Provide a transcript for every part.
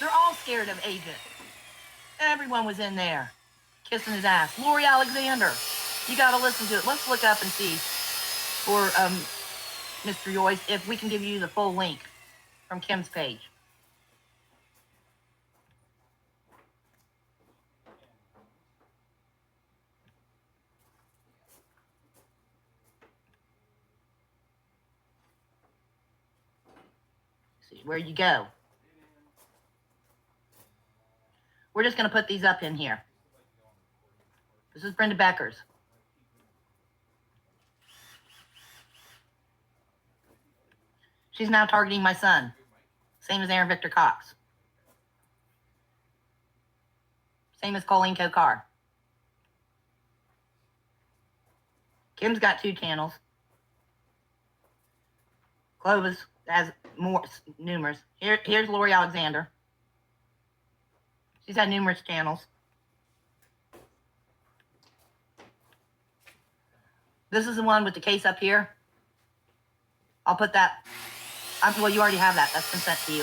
They're all scared of Agent. Everyone was in there, kissing his ass. Lori Alexander. You got to listen to it. Let's look up and see for Mr. Joyce if we can give you the full link from Kim's page. See where you go. We're just going to put these up in here. This is Brenda Becker's. She's now targeting my son. Same as Aaron Victor Cox. Same as Colleen Kokar. Kim's got 2 channels. Clovis has numerous. Here's Lori Alexander. She's had numerous channels. This is the one with the case up here. I'll put that. Well, you already have that. That's been sent to you.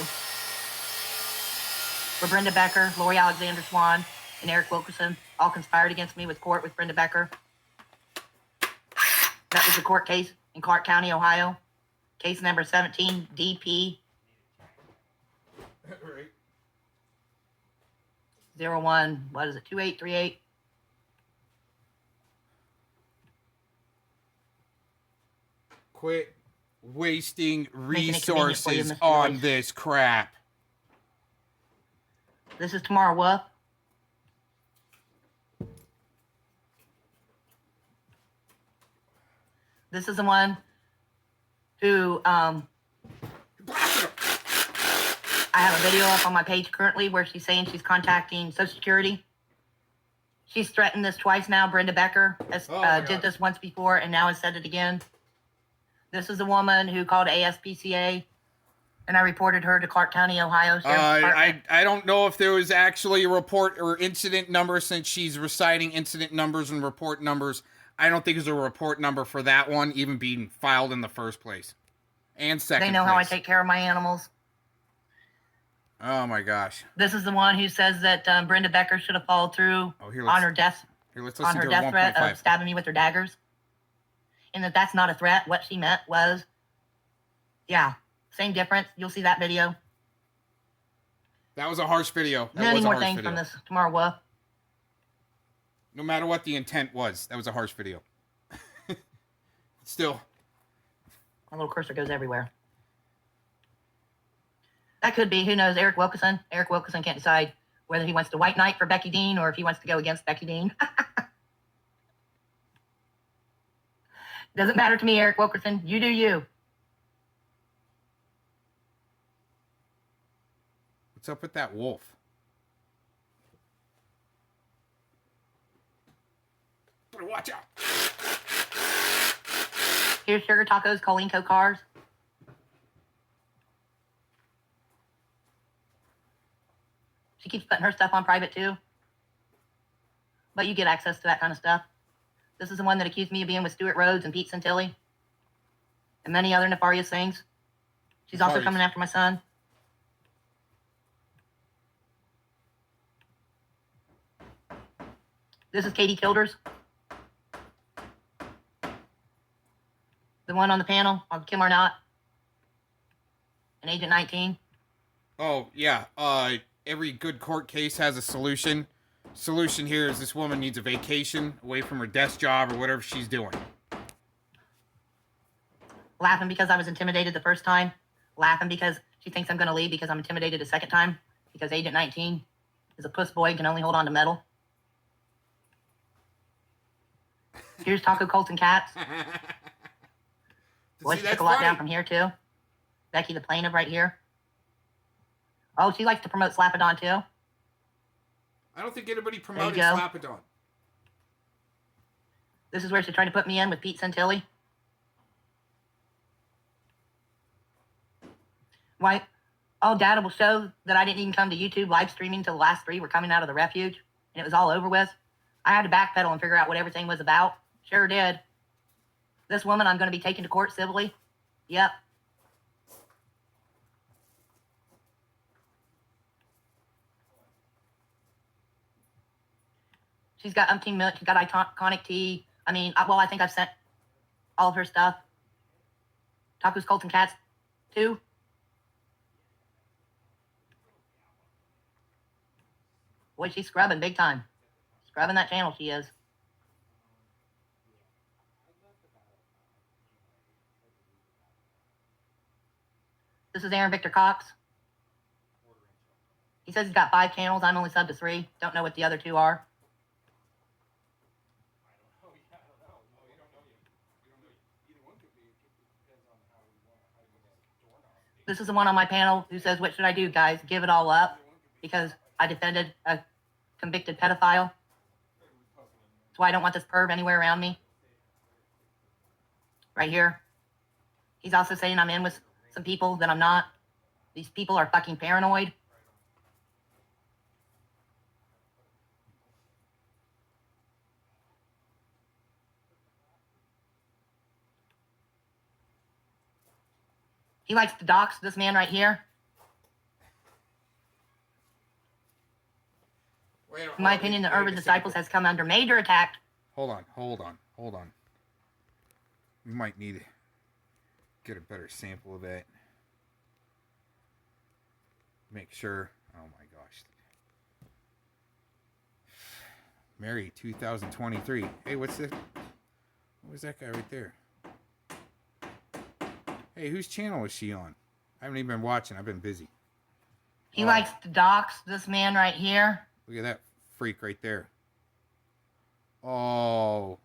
For Brenda Becker, Lori Alexander Swan, and Eric Wilkerson all conspired against me with court with Brenda Becker. That was a court case in Clark County, Ohio. Case number 17 DP 01, what is it, 2838? Quit wasting resources on this crap. This is Tamara Wolf. This is the one who I have a video up on my page currently where she's saying she's contacting Social Security. She's threatened this twice now. Brenda Becker did this once before and now has said it again. This is a woman who called ASPCA, and I reported her to Clark County, Ohio. I don't know if there was actually a report or incident number, since she's reciting incident numbers and report numbers. I don't think there's a report number for that one even being filed in the first place. And second They know place. how I take care of my animals. Oh my gosh. This is the one who says that Brenda Becker should have followed through on her death threat of stabbing me with her daggers. And that's not a threat. What she meant was, yeah, same difference. You'll see that video. That was a harsh video. Many more things from this tomorrow, Wolf. No matter what the intent was, that was a harsh video. Still. My little cursor goes everywhere. That could be, who knows, Eric Wilkerson. Eric Wilkerson can't decide whether he wants to white knight for Becky Dean or if he wants to go against Becky Dean. Doesn't matter to me, Eric Wilkerson. You do you. What's up with that wolf? Better watch out. Here's Sugar Tacos, Colleen Kokars. She keeps putting her stuff on private too. But you get access to that kind of stuff. This is the one that accused me of being with Stuart Rhodes and Pete Santilli. And many other nefarious things. She's also coming after my son. This is Katie Childers. The one on the panel on Kim Arnott and Agent 19. Oh, yeah. Every good court case has a solution. Solution here is this woman needs a vacation away from her desk job or whatever she's doing. Laughing because I was intimidated the first time. Laughing because she thinks I'm going to leave because I'm intimidated a second time. Because Agent 19 is a puss boy and can only hold on to metal. Here's Taco Colton Katz. Boy, she took a lot down from here, too. Becky the plaintiff right here. Oh, she likes to promote Slapadon, too. I don't think anybody promoted Slapadon. This is where she's trying to put me in with Pete Santilli. Why? All data will show that I didn't even come to YouTube live streaming till the last 3 were coming out of the refuge, and it was all over with. I had to backpedal and figure out what everything was about. Sure did. This woman I'm going to be taking to court civilly. Yep. She's got umpteen milk. She's got iconic tea. I mean, well, I think I've sent all of her stuff. Tacos, Colts, and Cats, too. Boy, she's scrubbing big time. Scrubbing that channel, she is. This is Aaron Victor Cox. He says he's got 5 channels. I'm only subbed to 3. Don't know what the other 2 are. This is the one on my panel who says, what should I do, guys? Give it all up because I defended a convicted pedophile. That's why I don't want this perv anywhere around me. Right here. He's also saying I'm in with some people that I'm not. These people are fucking paranoid. He likes to dox this man right here. In my opinion, the Urban Disciples has come under major attack. Hold on. We might need to get a better sample of that. Make sure. Oh my gosh. Mary 2023. Hey, what's this? What was that guy right there? Hey, whose channel is she on? I haven't even been watching. I've been busy. He likes to dox this man right here. Look at that freak right there. Oh.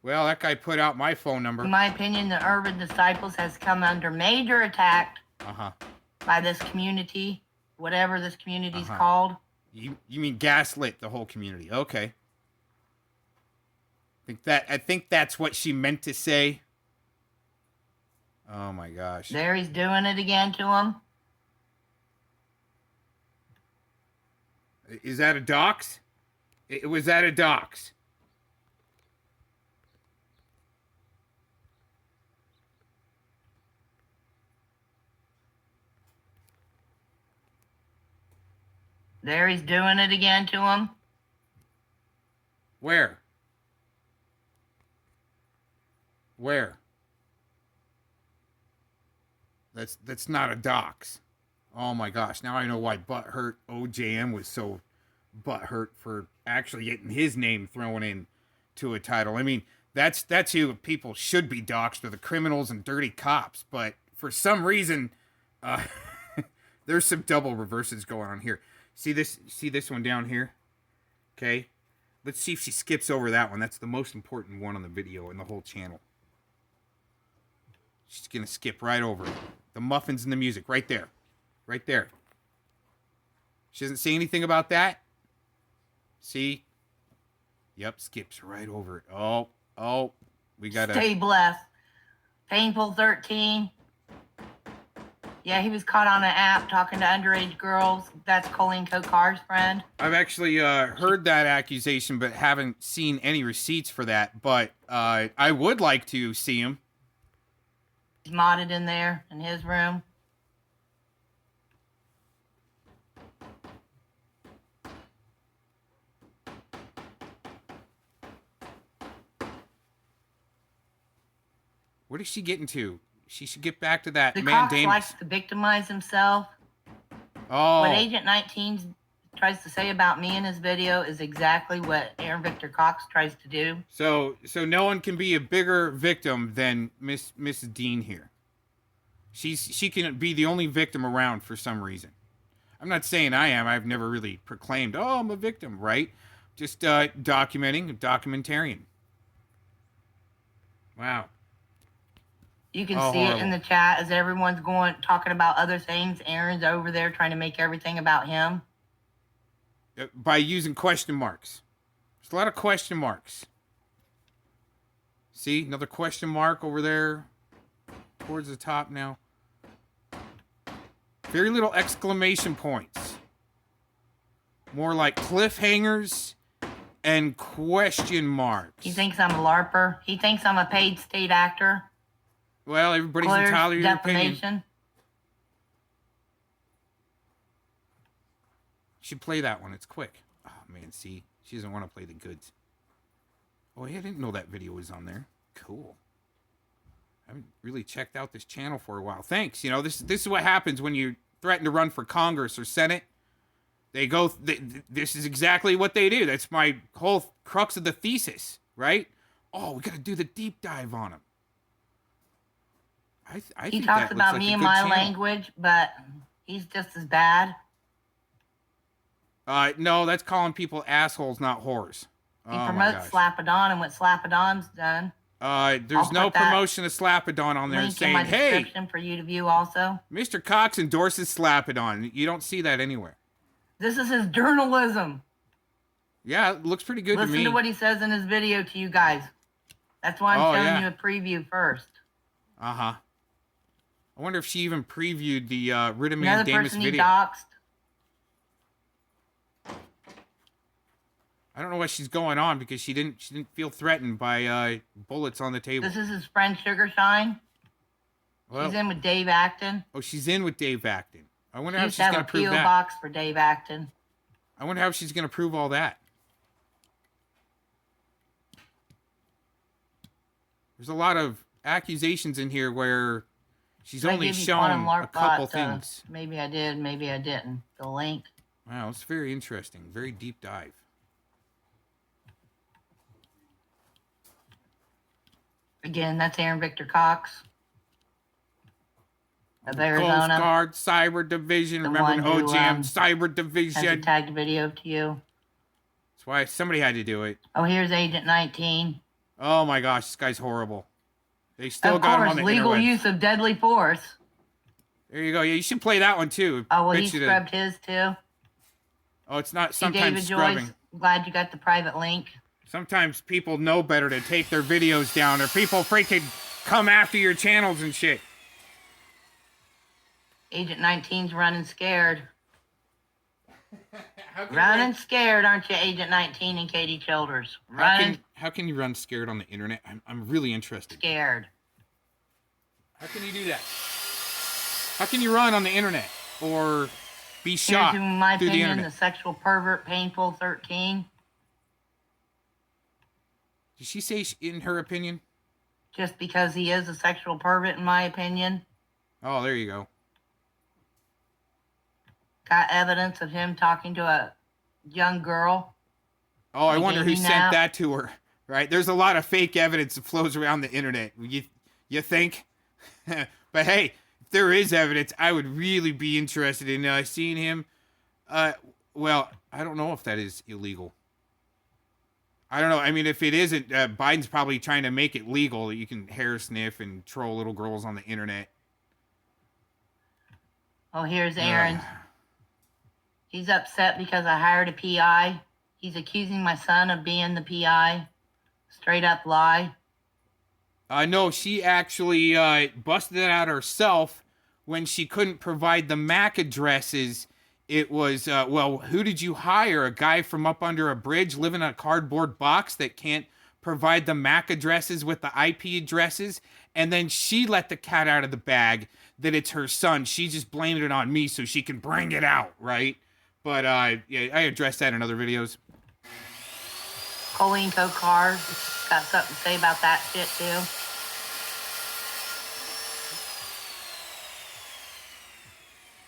Well, that guy put out my phone number. In my opinion, the Urban Disciples has come under major attack by this community, whatever this community's called. You mean gaslit the whole community? Okay. I think that's what she meant to say. Oh my gosh. There he's doing it again to him. Is that a dox? Was that a dox? There he's doing it again to him. Where? Where? That's not a dox. Oh my gosh. Now I know why Butthurt OJM was so butthurt for actually getting his name thrown in to a title. I mean, that's who people should be doxed, are the criminals and dirty cops. But for some reason, there's some double reverses going on here. See this one down here? Okay. Let's see if she skips over that one. That's the most important one on the video in the whole channel. She's going to skip right over it. The muffins and the music, right there. Right there. She doesn't say anything about that. See? Yep, skips right over it. Oh, we got to... Stay blessed. Painful 13. Yeah, he was caught on an app talking to underage girls. That's Colleen Kokar's friend. I've actually heard that accusation, but haven't seen any receipts for that. But I would like to see him. He's modded in there in his room. What is she getting to? She should get back to that the mandamus. Cox likes to victimize himself. Oh. What Agent 19 tries to say about me in his video is exactly what Aaron Victor Cox tries to do. So no one can be a bigger victim than Miss Dean here. She can be the only victim around for some reason. I'm not saying I am. I've never really proclaimed, oh, I'm a victim, right? Just documenting, a documentarian. Wow. You can see it in the chat as everyone's talking about other things. Aaron's over there trying to make everything about him. By using question marks. There's a lot of question marks. See, another question mark over there towards the top now. Very little exclamation points. More like cliffhangers and question marks. He thinks I'm a LARPer. He thinks I'm a paid state actor. Well, everybody's entitled to your opinion. Should play that one. It's quick. Oh, man, see? She doesn't want to play the goods. Oh, I didn't know that video was on there. Cool. I haven't really checked out this channel for a while. Thanks. You know, this is what happens when you threaten to run for Congress or Senate. They go, this is exactly what they do. That's my whole crux of the thesis, right? Oh, we got to do the deep dive on him. I He think talks that looks about like me a and good my channel. language, but he's just as bad. No, that's calling people assholes, not whores. He Oh promotes my gosh. Slapadon and what Slapadon's done. There's I'll no put that promotion of Slapadon on there Link in my saying, hey, description for you to view also. Mr. Cox endorses Slapadon. You don't see that anywhere. This is his journalism. Yeah, it looks pretty good to me. Listen to what he says in his video to you guys. That's why I'm showing you a preview first. Uh-huh. I wonder if she even previewed the Rid of Another Mandamus person he video. doxed. I don't know what she's going on because she didn't feel threatened by bullets on the table. This is his friend Sugar Shine. Well, She's in with Dave Acton. Oh, she's in with Dave Acton. I wonder She how used she's to going have to a prove P.O. that. box for Dave Acton. I wonder how she's going to prove all that. There's a lot of accusations in here where she's only shown a couple things. Maybe I did, maybe I didn't. The link. Wow, it's very interesting. Very deep dive. Again, that's Aaron Victor Cox of Arizona. Coast Guard, Cyber Division. The Remember one who, OGM, Cyber Has a Division. tagged video to you. That's why somebody had to do it. Oh, here's Agent 19. Oh my gosh, this guy's horrible. They still Of got him course, on the legal interwebs. use of deadly force. There you go. Yeah, you should play that one too. Oh, well, Bet he you scrubbed his too. Oh, it's not See, sometimes David scrubbing. Joyce, glad you got the private link. Sometimes people know better to take their videos down, or people freaking come after your channels and shit. Agent 19's running scared. Running scared, aren't you, Agent 19 and Katie Childers? Running How can you run scared on the internet? I'm really interested. scared. How can you do that? How can you run on the internet or be shot Here's, in my through the opinion, internet? the sexual pervert, Painful 13. Did she say in her opinion? Just because he is a sexual pervert, in my opinion. Oh, there you go. Got evidence of him talking to a young girl. Oh, I He wonder gave who me sent now. that to her. Right? There's a lot of fake evidence that flows around the internet. You think? But hey, if there is evidence, I would really be interested in seeing him. Well, I don't know if that is illegal. I don't know. I mean, if it isn't, Biden's probably trying to make it legal that you can hair sniff and troll little girls on the internet. Oh, here's Aaron. He's upset because I hired a PI. He's accusing my son of being the PI. Straight up lie. No, she actually busted it out herself when she couldn't provide the MAC addresses. It was, well, who did you hire? A guy from up under a bridge living in a cardboard box that can't provide the MAC addresses with the IP addresses? And then she let the cat out of the bag that it's her son. She just blamed it on me so she can bring it out, right? But, yeah, I addressed that in other videos. Colleen Kokar got something to say about that shit, too.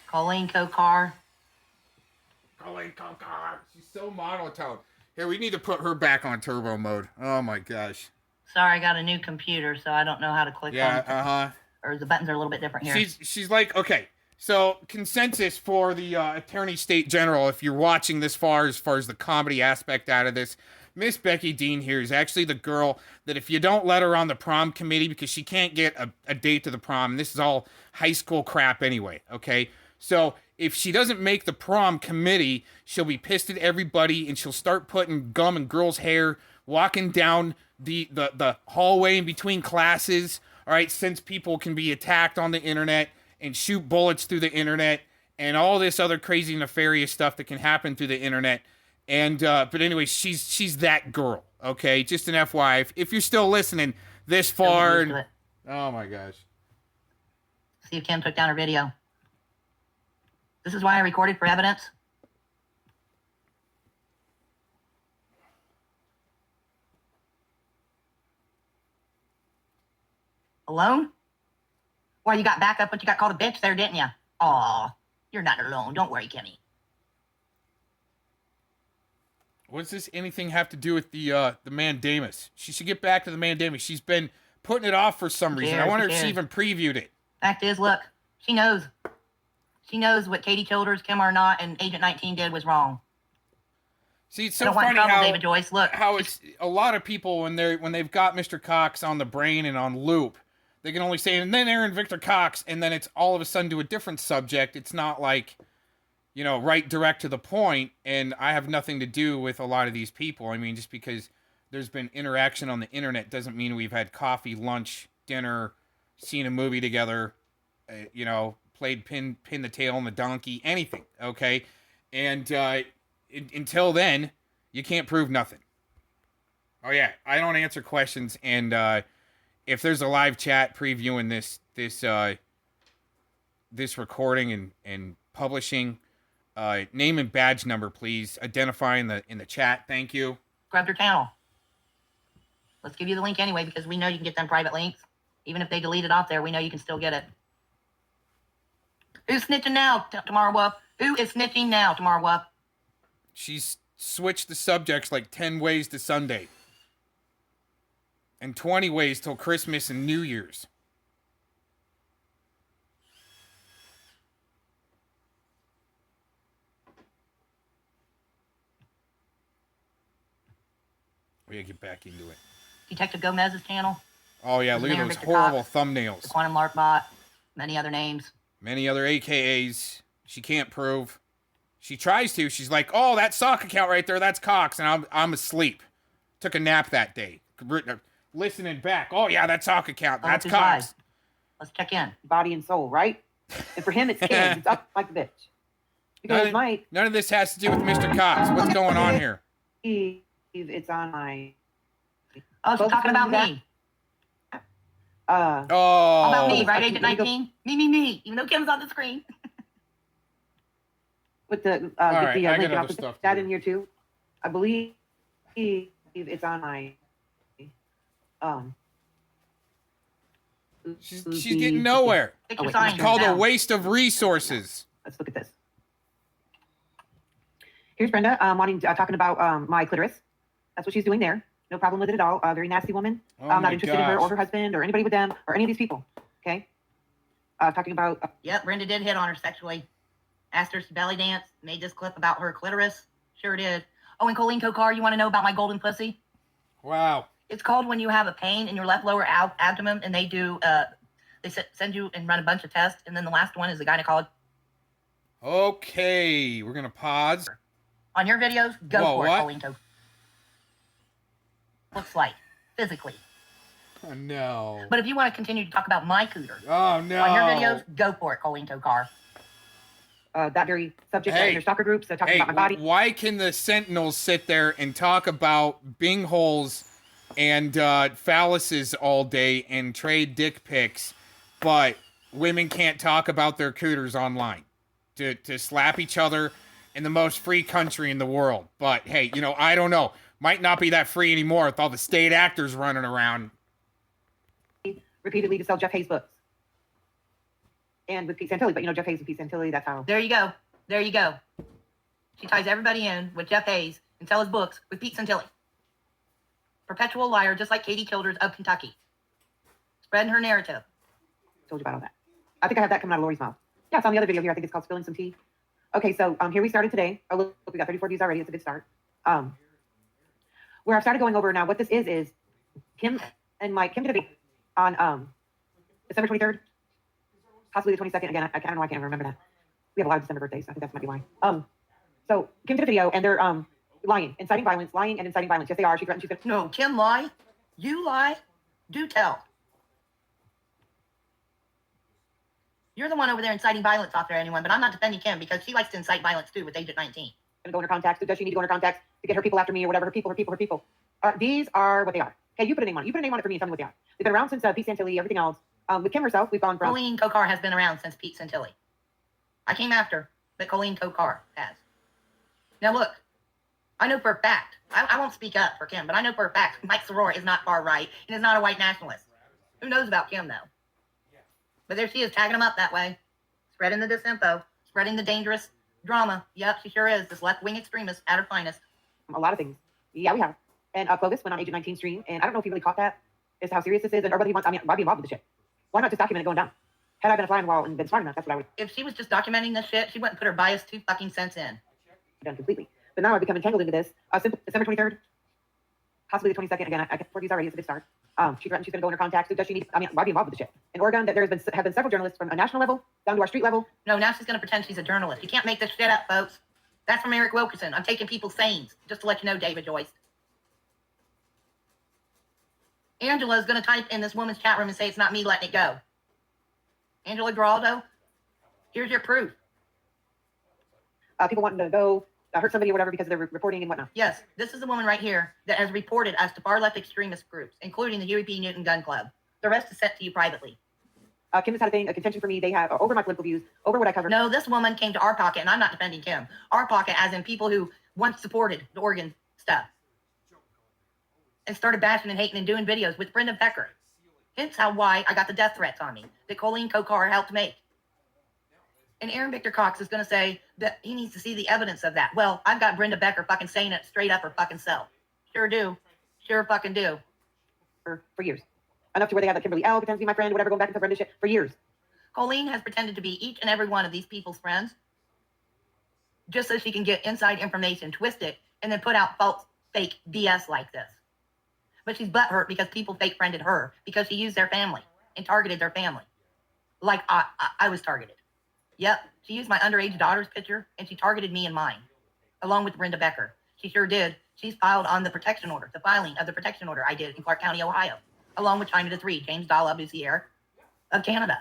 Colleen Kokar. Colleen Kokar. She's so monotone. Here, we need to put her back on turbo mode. Oh, my gosh. Sorry, I got a new computer, so I don't know how to click Yeah, on. Or the buttons are a little bit different here. She's like, okay, so consensus for the Attorney State General, if you're watching this far, as far as the comedy aspect out of this, Miss Becky Dean here is actually the girl that if you don't let her on the prom committee, because she can't get a date to the prom, and this is all high school crap anyway, okay? So if she doesn't make the prom committee, she'll be pissed at everybody, and she'll start putting gum in girls' hair, walking down the hallway in between classes, all right, since people can be attacked on the internet and shoot bullets through the internet and all this other crazy nefarious stuff that can happen through the internet. And, but anyway, she's that girl, okay? Just an FYI. If you're still listening this far. Oh, my gosh. See if Kim took down her video. This is why I recorded for evidence. Alone? Well, you got back up, but you got called a bitch there, didn't you? Aw, you're not alone. Don't worry, Kimmy. What does this anything have to do with the mandamus? She should get back to the mandamus. She's been putting it off for some reason. I wonder if she even previewed it. Fact is, look, she knows. She knows what Katie Childers, Kim Arnott, and Agent 19 did was wrong. See, it's so funny David Joyce. Look, how it's a lot of people when they've got Mr. Cox on the brain and on loop, they can only say, and then Aaron Victor Cox, and then it's all of a sudden to a different subject. It's not like, you know, right direct to the point, and I have nothing to do with a lot of these people. I mean, just because there's been interaction on the internet doesn't mean we've had coffee, lunch, dinner, seen a movie together, you know, played pin the tail on the donkey, anything, okay? And until then, you can't prove nothing. Oh yeah, I don't answer questions, and if there's a live chat previewing this recording and publishing, name and badge number, please. Identify in the chat. Thank you. Grab their channel. Let's give you the link anyway, because we know you can get them private links. Even if they delete it off there, we know you can still get it. Who's snitching now, Tamara Wuff? Who is snitching now, Tamara Wuff? She's switched the subjects like 10 ways to Sunday. And 20 ways till Christmas and New Year's. We gotta get back into it. Detective Gomez's channel. Oh yeah, look at those horrible thumbnails. The Quantum Lark Bot. Many other names. Many other AKAs. She can't prove. She tries to. She's like, oh, that sock account right there, that's Cox. And I'm asleep. Took a nap that day. Listening back. Oh, yeah, that sock account. That's Cox. Let's check in. Body and soul, right? And for him, it's Kim. It's up like a bitch. Because Mike... None of this has to do with Mr. Cox. What's going on here? It's on my... Oh, she's talking about me. Oh. About me, right, Agent 19? Me. Even though Kim's on the screen. With the link, I'll put that in here too. I believe it's on my She's getting nowhere. It's called a waste of resources. Let's look at this. Here's Brenda talking about my clitoris. That's what she's doing there. No problem with it at all. Very nasty woman. I'm not interested in her or her husband or anybody with them or any of these people. Okay. Talking about. Yep, Brenda did hit on her sexually. Asked her to belly dance. Made this clip about her clitoris. Sure did. Oh, and Colleen Kokar, you want to know about my golden pussy? Wow. It's called when you have a pain in your left lower abdomen, and they do. They send you and run a bunch of tests, and then the last one is the gynecologist. Okay, we're gonna pause. On your videos, go for it, Colleen Kokar. Looks like physically. Oh, no. But if you want to continue to talk about my cooter, oh no, on your videos, go for it, Colleen Kokar. That very subject in your stalker groups, talking about my body. Why can the Sentinels sit there and talk about bing holes and phalluses all day and trade dick pics, but women can't talk about their cooters online to slap each other in the most free country in the world? But hey, you know, I don't know. Might not be that free anymore with all the state actors running around. Repeatedly to sell Jeff Hayes books. And with Pete Santilli, but you know, Jeff Hayes and Pete Santilli, that's how. There you go. There you go. She ties everybody in with Jeff Hayes and sell his books with Pete Santilli. Perpetual liar, just like Katie Childers of Kentucky. Spreading her narrative. Told you about all that. I think I have that coming out of Lori's mouth. Yeah, it's on the other video here. I think it's called Spilling Some Tea. Okay, so here we started today. Oh, look, we got 34 views already. It's a good start. Where I've started going over now, what this is Kim and Mike, Kim did a video on December 23rd. Possibly the 22nd. Again, I don't know. I can't remember that. We have a lot of December birthdays. So I think that might be why. So Kim did a video, and they're lying, inciting violence, lying and inciting violence. Yes, they are. She threatened. She's gonna. No, Kim lie. You lie. Do tell. You're the one over there inciting violence off there, anyone. But I'm not defending Kim because she likes to incite violence too with Agent 19. Gonna go in her contacts. Does she need to go in her contacts to get her people after me or whatever? Her people. These are what they are. Okay, you put a name on it. You put a name on it for me and tell me what they are. They've been around since Pete Santilli, everything else. With Kim herself, we've gone from... Colleen Kokar has been around since Pete Santilli. I came after, but Colleen Kokar has. Now look, I know for a fact, I won't speak up for Kim, but I know for a fact Mike Soror is not far right and is not a white nationalist. Who knows about Kim, though? But there she is, tagging them up that way. Spreading the disinfo. Spreading the dangerous drama. Yep, she sure is. This left-wing extremist at her finest. A lot of things. Yeah, we have. And Clovis went on Agent 19 stream, and I don't know if he really caught that, as to how serious this is, and or whether he wants, I mean, why be involved with the shit? Why not just document it going down? Had I been a fly on the wall and been smart enough, that's what I would If she was just documenting this shit, she wouldn't put her bias 2 fucking cents in. have done completely. But now I've become entangled into this. December 23rd, possibly the 22nd. Again, I get 4 views already. It's a good start. She threatened she's going to go in her contacts. So does she need, I mean, why be involved with the shit? In Oregon, that have been several journalists from a national level down to our street level. No, now she's going to pretend she's a journalist. You can't make this shit up, folks. That's from Eric Wilkerson. I'm taking people's sayings, just to let you know, David Joyce. Angela is going to type in this woman's chat room and say it's not me letting it go. Angela Geraldo, here's your proof. People wanting to go hurt somebody or whatever because of their reporting and whatnot. Yes, this is the woman right here that has reported us to far left extremist groups, including the Huey P. Newton Gun Club. The rest is sent to you privately. Kim has had a contention for me. They have over my political views, over what I cover. No, this woman came to our pocket, and I'm not defending Kim. Our pocket, as in people who once supported the Oregon stuff, and started bashing and hating and doing videos with Brenda Becker. Hence why I got the death threats on me that Colleen Kokar helped make. And Aaron Victor Cox is going to say that he needs to see the evidence of that. Well, I've got Brenda Becker fucking saying it straight up her fucking self. Sure do. Sure fucking do. For years. Enough to where they had like Kimberly L. pretends to be my friend, whatever, going back into Brenda shit for years. Colleen has pretended to be each and every one of these people's friends just so she can get inside information, twist it, and then put out false, fake BS like this. But she's butthurt because people fake friended her because she used their family and targeted their family. Like I was targeted. Yep, she used my underage daughter's picture and she targeted me and mine, along with Brenda Becker. She sure did. She's filed on the protection order, the filing of the protection order I did in Clark County, Ohio, along with China to 3, James Dahl Abusier of Canada.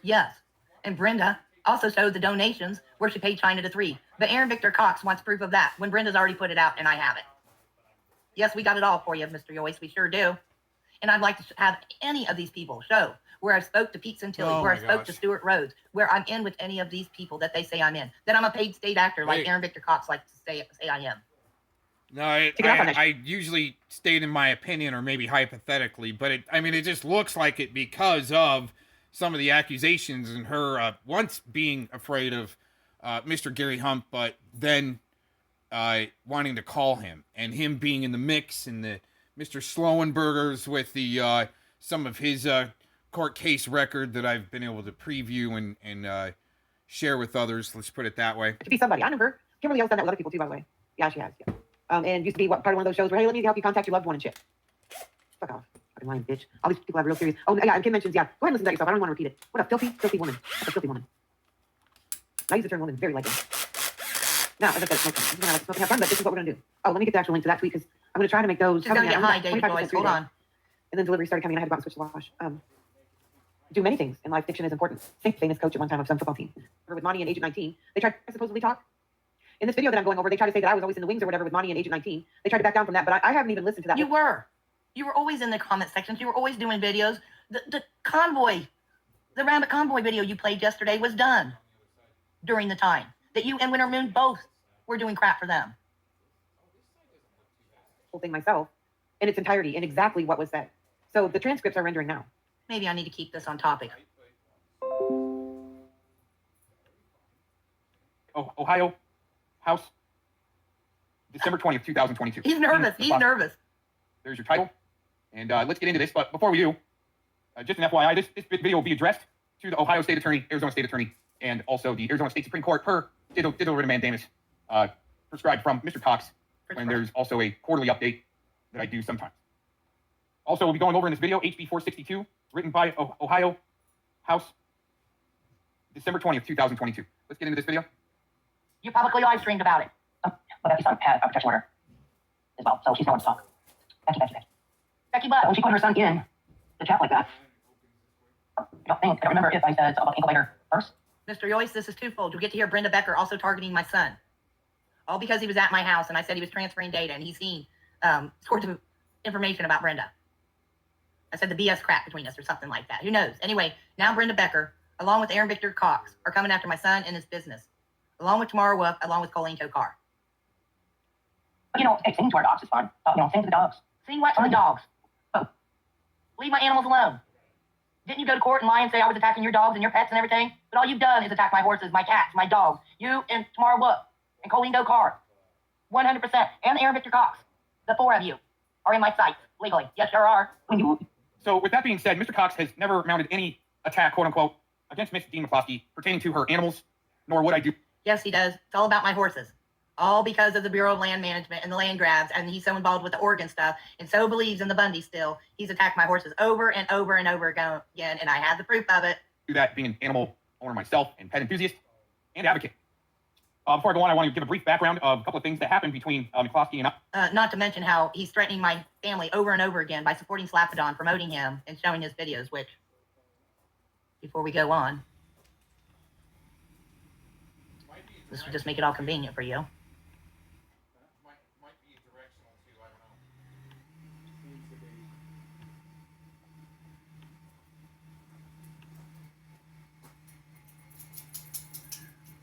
Yes, and Brenda also showed the donations where she paid China to 3. But Aaron Victor Cox wants proof of that when Brenda's already put it out and I have it. Yes, we got it all for you, Mr. Joyce. We sure do. And I'd like to have any of these people show where I spoke to Pete Santilli, where I spoke to Stuart Rhodes, where I'm in with any of these people that they say I'm in, that I'm a paid state actor like Aaron Victor Cox likes to say I am. No, I usually state in my opinion, or maybe hypothetically, but it just looks like it because of some of the accusations and her once being afraid of Mr. Gary Hump, but then wanting to call him, and him being in the mix, and the Mr. Slowenbergers with the some of his court case record that I've been able to preview and share with others. Let's put it that way. To be somebody, I know her. Kimberly L's done that with other people too, by the way. Yeah, she has. Yeah. And used to be part of one of those shows where, hey, let me help you contact your loved one and shit. Fuck off, fucking lying bitch. All these people have real serious. Oh yeah, and Kim mentions, yeah. Go ahead and listen to that yourself. I don't want to repeat it. What a filthy woman. What a filthy woman. I use the term woman very lightly. Now, as I said, smoking have fun, but this is what we're gonna do. Oh, let me get the actual link to that tweet because I'm gonna try to make those. She's gonna get high, David Joyce. Hold on. And then delivery started coming. I had to go out and switch the wash. Do many things in life. Fiction is important. Famous coach at one time of some football team. With Monty and Agent 19, they tried to supposedly talk. In this video that I'm going over, they tried to say that I was always in the wings or whatever with Monty and Agent 19. They tried to back down from that, but I haven't even listened to that. You were always in the comment sections. You were always doing videos. The convoy, the Rabbit Convoy video you played yesterday was done during the time that you and Winter Moon both were doing crap for them. Whole thing myself in its entirety and exactly what was said. So the transcripts are rendering now. Maybe I need to keep this on topic. Oh, Ohio House, December 20th, 2022. He's nervous. He's nervous. There's your title. And let's get into this. But before we do, just an FYI, this video will be addressed to the Ohio State Attorney, Arizona State Attorney, and also the Arizona State Supreme Court per digital writ of mandamus prescribed from Mr. Cox when there's also a quarterly update that I do sometimes. Also, we'll be going over in this video HB 462, written by Ohio House, December 20th, 2022. Let's get into this video. You publicly live streamed about it. But Becky's son had a protection order as well, so she's no one to talk. Becky. Becky Butt. When she put her son in the chat like that, I don't remember if I said about Incubator first. Mr. Joyce, this is twofold. You'll get to hear Brenda Becker also targeting my son. All because he was at my house and I said he was transferring data and he's seen sorts of information about Brenda. I said the BS crap between us or something like that. Who knows? Anyway, now Brenda Becker, along with Aaron Victor Cox, are coming after my son and his business. Along with Tamara Wolf, along with Colleen Kokar. But hey, sing to our dogs is fun. Sing to the dogs. Sing what to the dogs? Oh. Leave my animals alone. Didn't you go to court and lie and say I was attacking your dogs and your pets and everything? But all you've done is attack my horses, my cats, my dogs. You and Tamara Wook and Colleen Doe Carr. 100%. And Aaron Victor Cox. The four of you are in my sights legally. Yes, there are. So with that being said, Mr. Cox has never mounted any attack, quote unquote, against Miss Dean McCloskey pertaining to her animals, nor would I do. Yes, he does. It's all about my horses. All because of the Bureau of Land Management and the land grabs, and he's so involved with the Oregon stuff, and so believes in the Bundy still. He's attacked my horses over and over and over again, and I have the proof of it. Do that being an animal owner myself and pet enthusiast and advocate. Before I go on, I want to give a brief background of a couple of things that happened between McCloskey and I. Not to mention how he's threatening my family over and over again by supporting Slapodon, promoting him, and showing his videos, which, before we go on, this would just make it all convenient for you.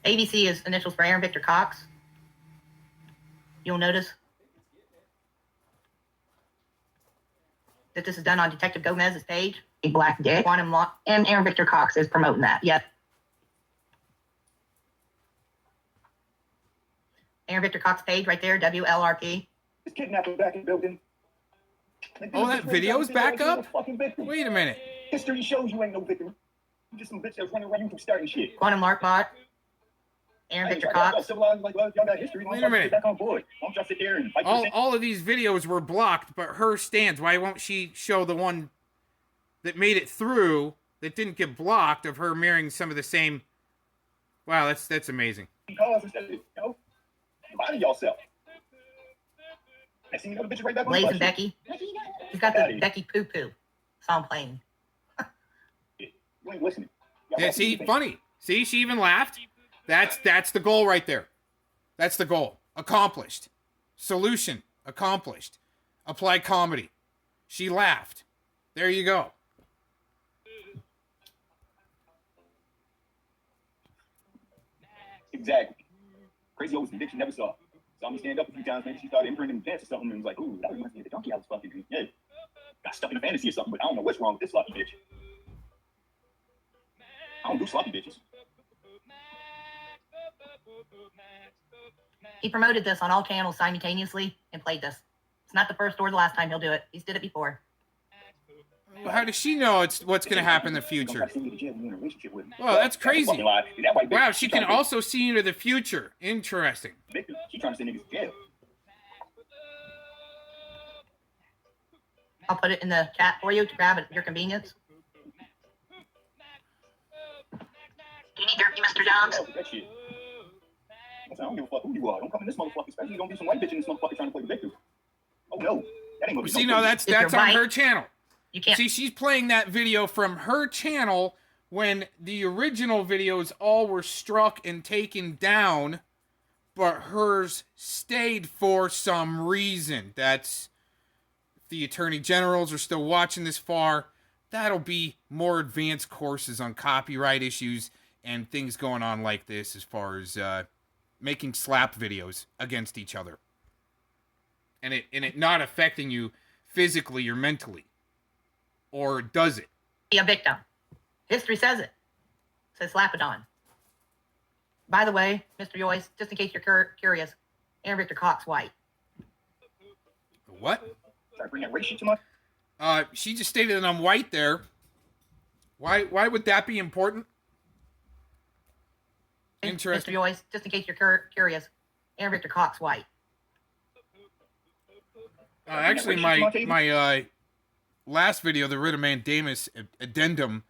ABC is initials for Aaron Victor Cox. You'll notice that this is done on Detective Gomez's page. A black dick. Quantum Law. And Aaron Victor Cox is promoting that. Yep. Aaron Victor Cox page right there, WLRP. This kidnapper back in building. Oh, that video's back up? Wait a minute. History shows you ain't no victim. You just some bitch that's running around you from starting shit. Quantum Lark Bot. Aaron Victor Cox. Wait a minute. Back on board. Don't y'all sit there and fight for All of these videos were blocked, but her stands. Why won't she show the one that made it through that didn't get blocked of her mirroring some of the same? Wow, that's amazing. cause instead of, you know, body yourself. I see you know the bitch right back on the Glazin bus. Becky. He's got the Becky poo poo song playing. You ain't listening. Y'all Yeah, have see, to funny. See, she even laughed. That's the goal right there. That's the goal. Accomplished. Solution. Accomplished. Apply comedy. She laughed. There you go. Exactly. Crazy old bitch you never saw. Saw me stand up a few times, maybe she started imprinting pants or something and was like, ooh, that reminds me of the donkey I was fucking. Yeah. Got stuck in a fantasy or something, but I don't know what's wrong with this sloppy bitch. I don't do sloppy bitches. He promoted this on all channels simultaneously and played this. It's not the first or the last time he'll do it. He's did it before. Well, how does she know it's what's going to happen in the future? Well, that's crazy. Wow, she can also see into the future. Interesting. She trying to send niggas to jail. I'll put it in the chat for you to grab it at your convenience. Do you need therapy, Mr. Jones? That shit. I don't give a fuck who you are. Don't come in this motherfucker, especially you don't do some white bitch in this motherfucker trying to play the victim. Oh no, that ain't gonna be See, no no, that's you're on right. her channel. You can't. See, she's playing that video from her channel when the original videos all were struck and taken down, but hers stayed for some reason. That's, if the attorney generals are still watching this far, that'll be more advanced courses on copyright issues and things going on like this as far as making slap videos against each other. And it not affecting you physically or mentally. Or does it? Be a victim. History says it. Says Slapodon. By the way, Mr. Joyce, just in case you're curious, Aaron Victor Cox white. What? Try to bring that race shit to my. She just stated that I'm white there. Why would that be important? Interesting. Mr. Joyce, just in case you're curious, Aaron Victor Cox white. Actually, my last video, the writ of mandamus addendum,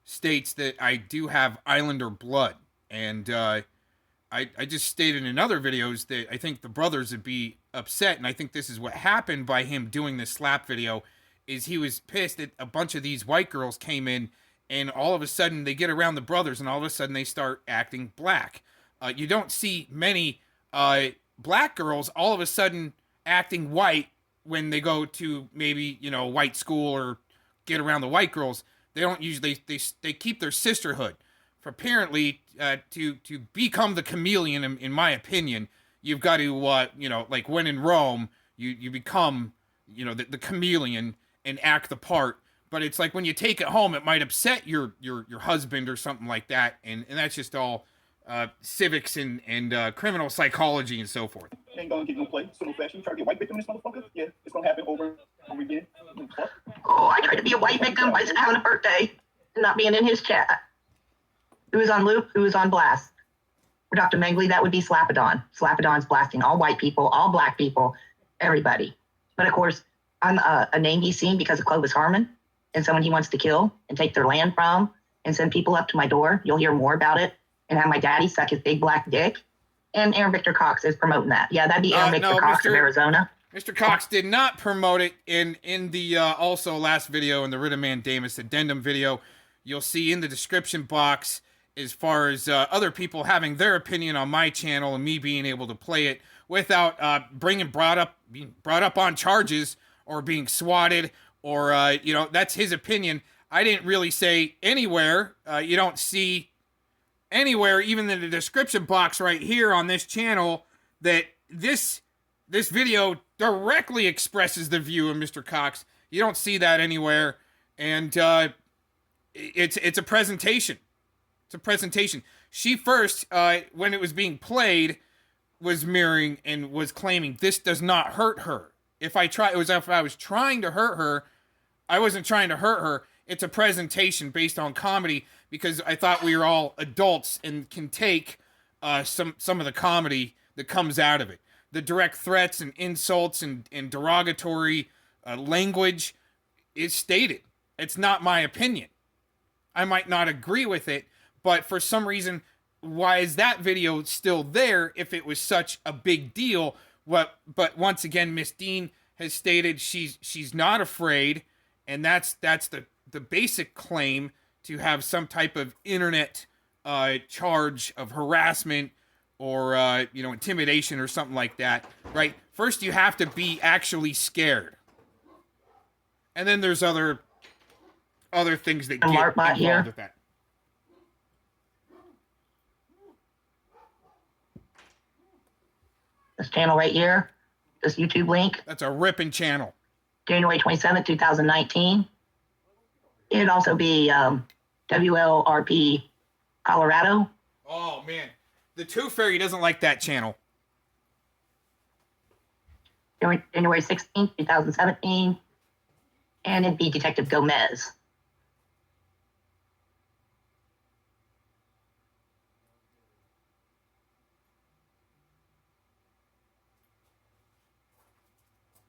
states that I do have Islander blood. And I just stated in other videos that I think the brothers would be upset. And I think this is what happened by him doing this slap video, is he was pissed that a bunch of these white girls came in and all of a sudden they get around the brothers and all of a sudden they start acting black. You don't see many black girls all of a sudden acting white when they go to maybe, white school or get around the white girls. They don't usually, they keep their sisterhood. For apparently, to become the chameleon, in my opinion, you've got to, like when in Rome, you become, the chameleon and act the part. But it's like when you take it home, it might upset your husband or something like that, and that's just all civics and criminal psychology and so forth. Ain't gonna get no play. So no fashion. You try to be a white victim in this motherfucker? Yeah, it's gonna happen over and over again. Fuck. Oh, I tried to be a white victim by having a birthday and not being in his chat. Who is on loop? Who is on blast? For Dr. Mengley, that would be Slapadon. Slapadon's blasting all white people, all black people, everybody. But of course, I'm a name he's seen because of Clovis Harmon and someone he wants to kill and take their land from and send people up to my door. You'll hear more about it and have my daddy suck his big black dick. And Aaron Victor Cox is promoting that. Yeah, that'd be Aaron Victor Cox of Arizona. Mr. Cox did not promote it in the also last video, in the Writ of Mandamus addendum video. You'll see in the description box as far as other people having their opinion on my channel and me being able to play it without being brought up on charges or being swatted or that's his opinion. I didn't really say anywhere. You don't see anywhere, even in the description box right here on this channel, that this video directly expresses the view of Mr. Cox. You don't see that anywhere, and it's a presentation. It's a presentation. She first, when it was being played, was mirroring and was claiming this does not hurt her. If I was trying to hurt her, I wasn't trying to hurt her. It's a presentation based on comedy because I thought we were all adults and can take some of the comedy that comes out of it. The direct threats and insults and derogatory language is stated. It's not my opinion. I might not agree with it, but for some reason, why is that video still there if it was such a big deal? But once again, Miss Dean has stated she's not afraid, and that's the basic claim, to have some type of internet charge of harassment or intimidation or something like that, right? First, you have to be actually scared, and then there's other things that get involved with that. This channel right here, this YouTube link, That's a ripping channel. January 27th, 2019. It'd also be WLRP Colorado. Oh man, the Tooth Fairy doesn't like that channel. January 16th, 2017. And it'd be Detective Gomez.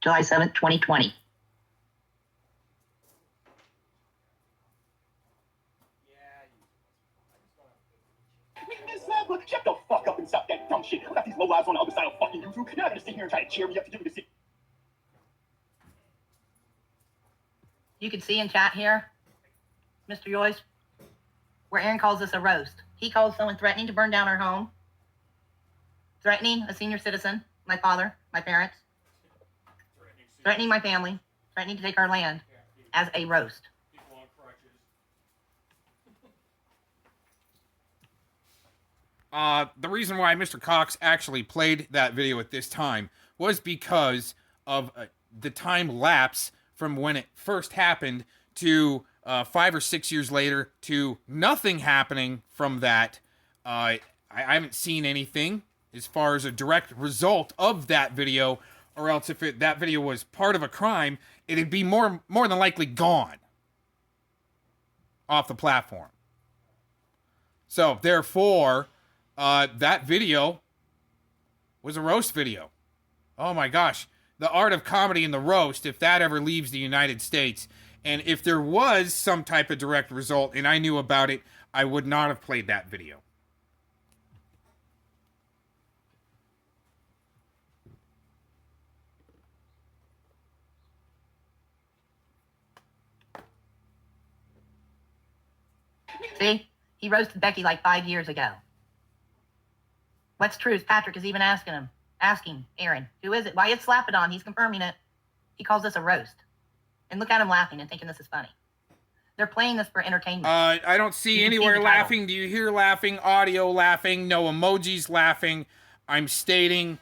July 7th, 2020. Shut the fuck up and stop that dumb shit. We got these low lives on the other side of fucking YouTube. You're not gonna sit here and try to cheer me up to give me this shit. You can see in chat here, Mr. Joyce, where Aaron calls this a roast. He calls someone threatening to burn down our home, threatening a senior citizen, my father, my parents, threatening my family, threatening to take our land, as a roast. The reason why Mr. Cox actually played that video at this time was because of the time lapse from when it first happened to 5 or 6 years later to nothing happening from that. I haven't seen anything as far as a direct result of that video, or else if that video was part of a crime, it'd be more than likely gone off the platform. So therefore, that video was a roast video. Oh my gosh. The art of comedy in the roast, if that ever leaves the United States, and if there was some type of direct result and I knew about it, I would not have played that video. See? He roasted Becky like 5 years ago. What's true? Patrick is even asking Aaron, who is it? Why it's Slapadon? He's confirming it. He calls this a roast. And look at him laughing and thinking this is funny. They're playing this for entertainment. I don't see anywhere laughing. Do you hear laughing? Audio laughing? No emojis laughing. I'm stating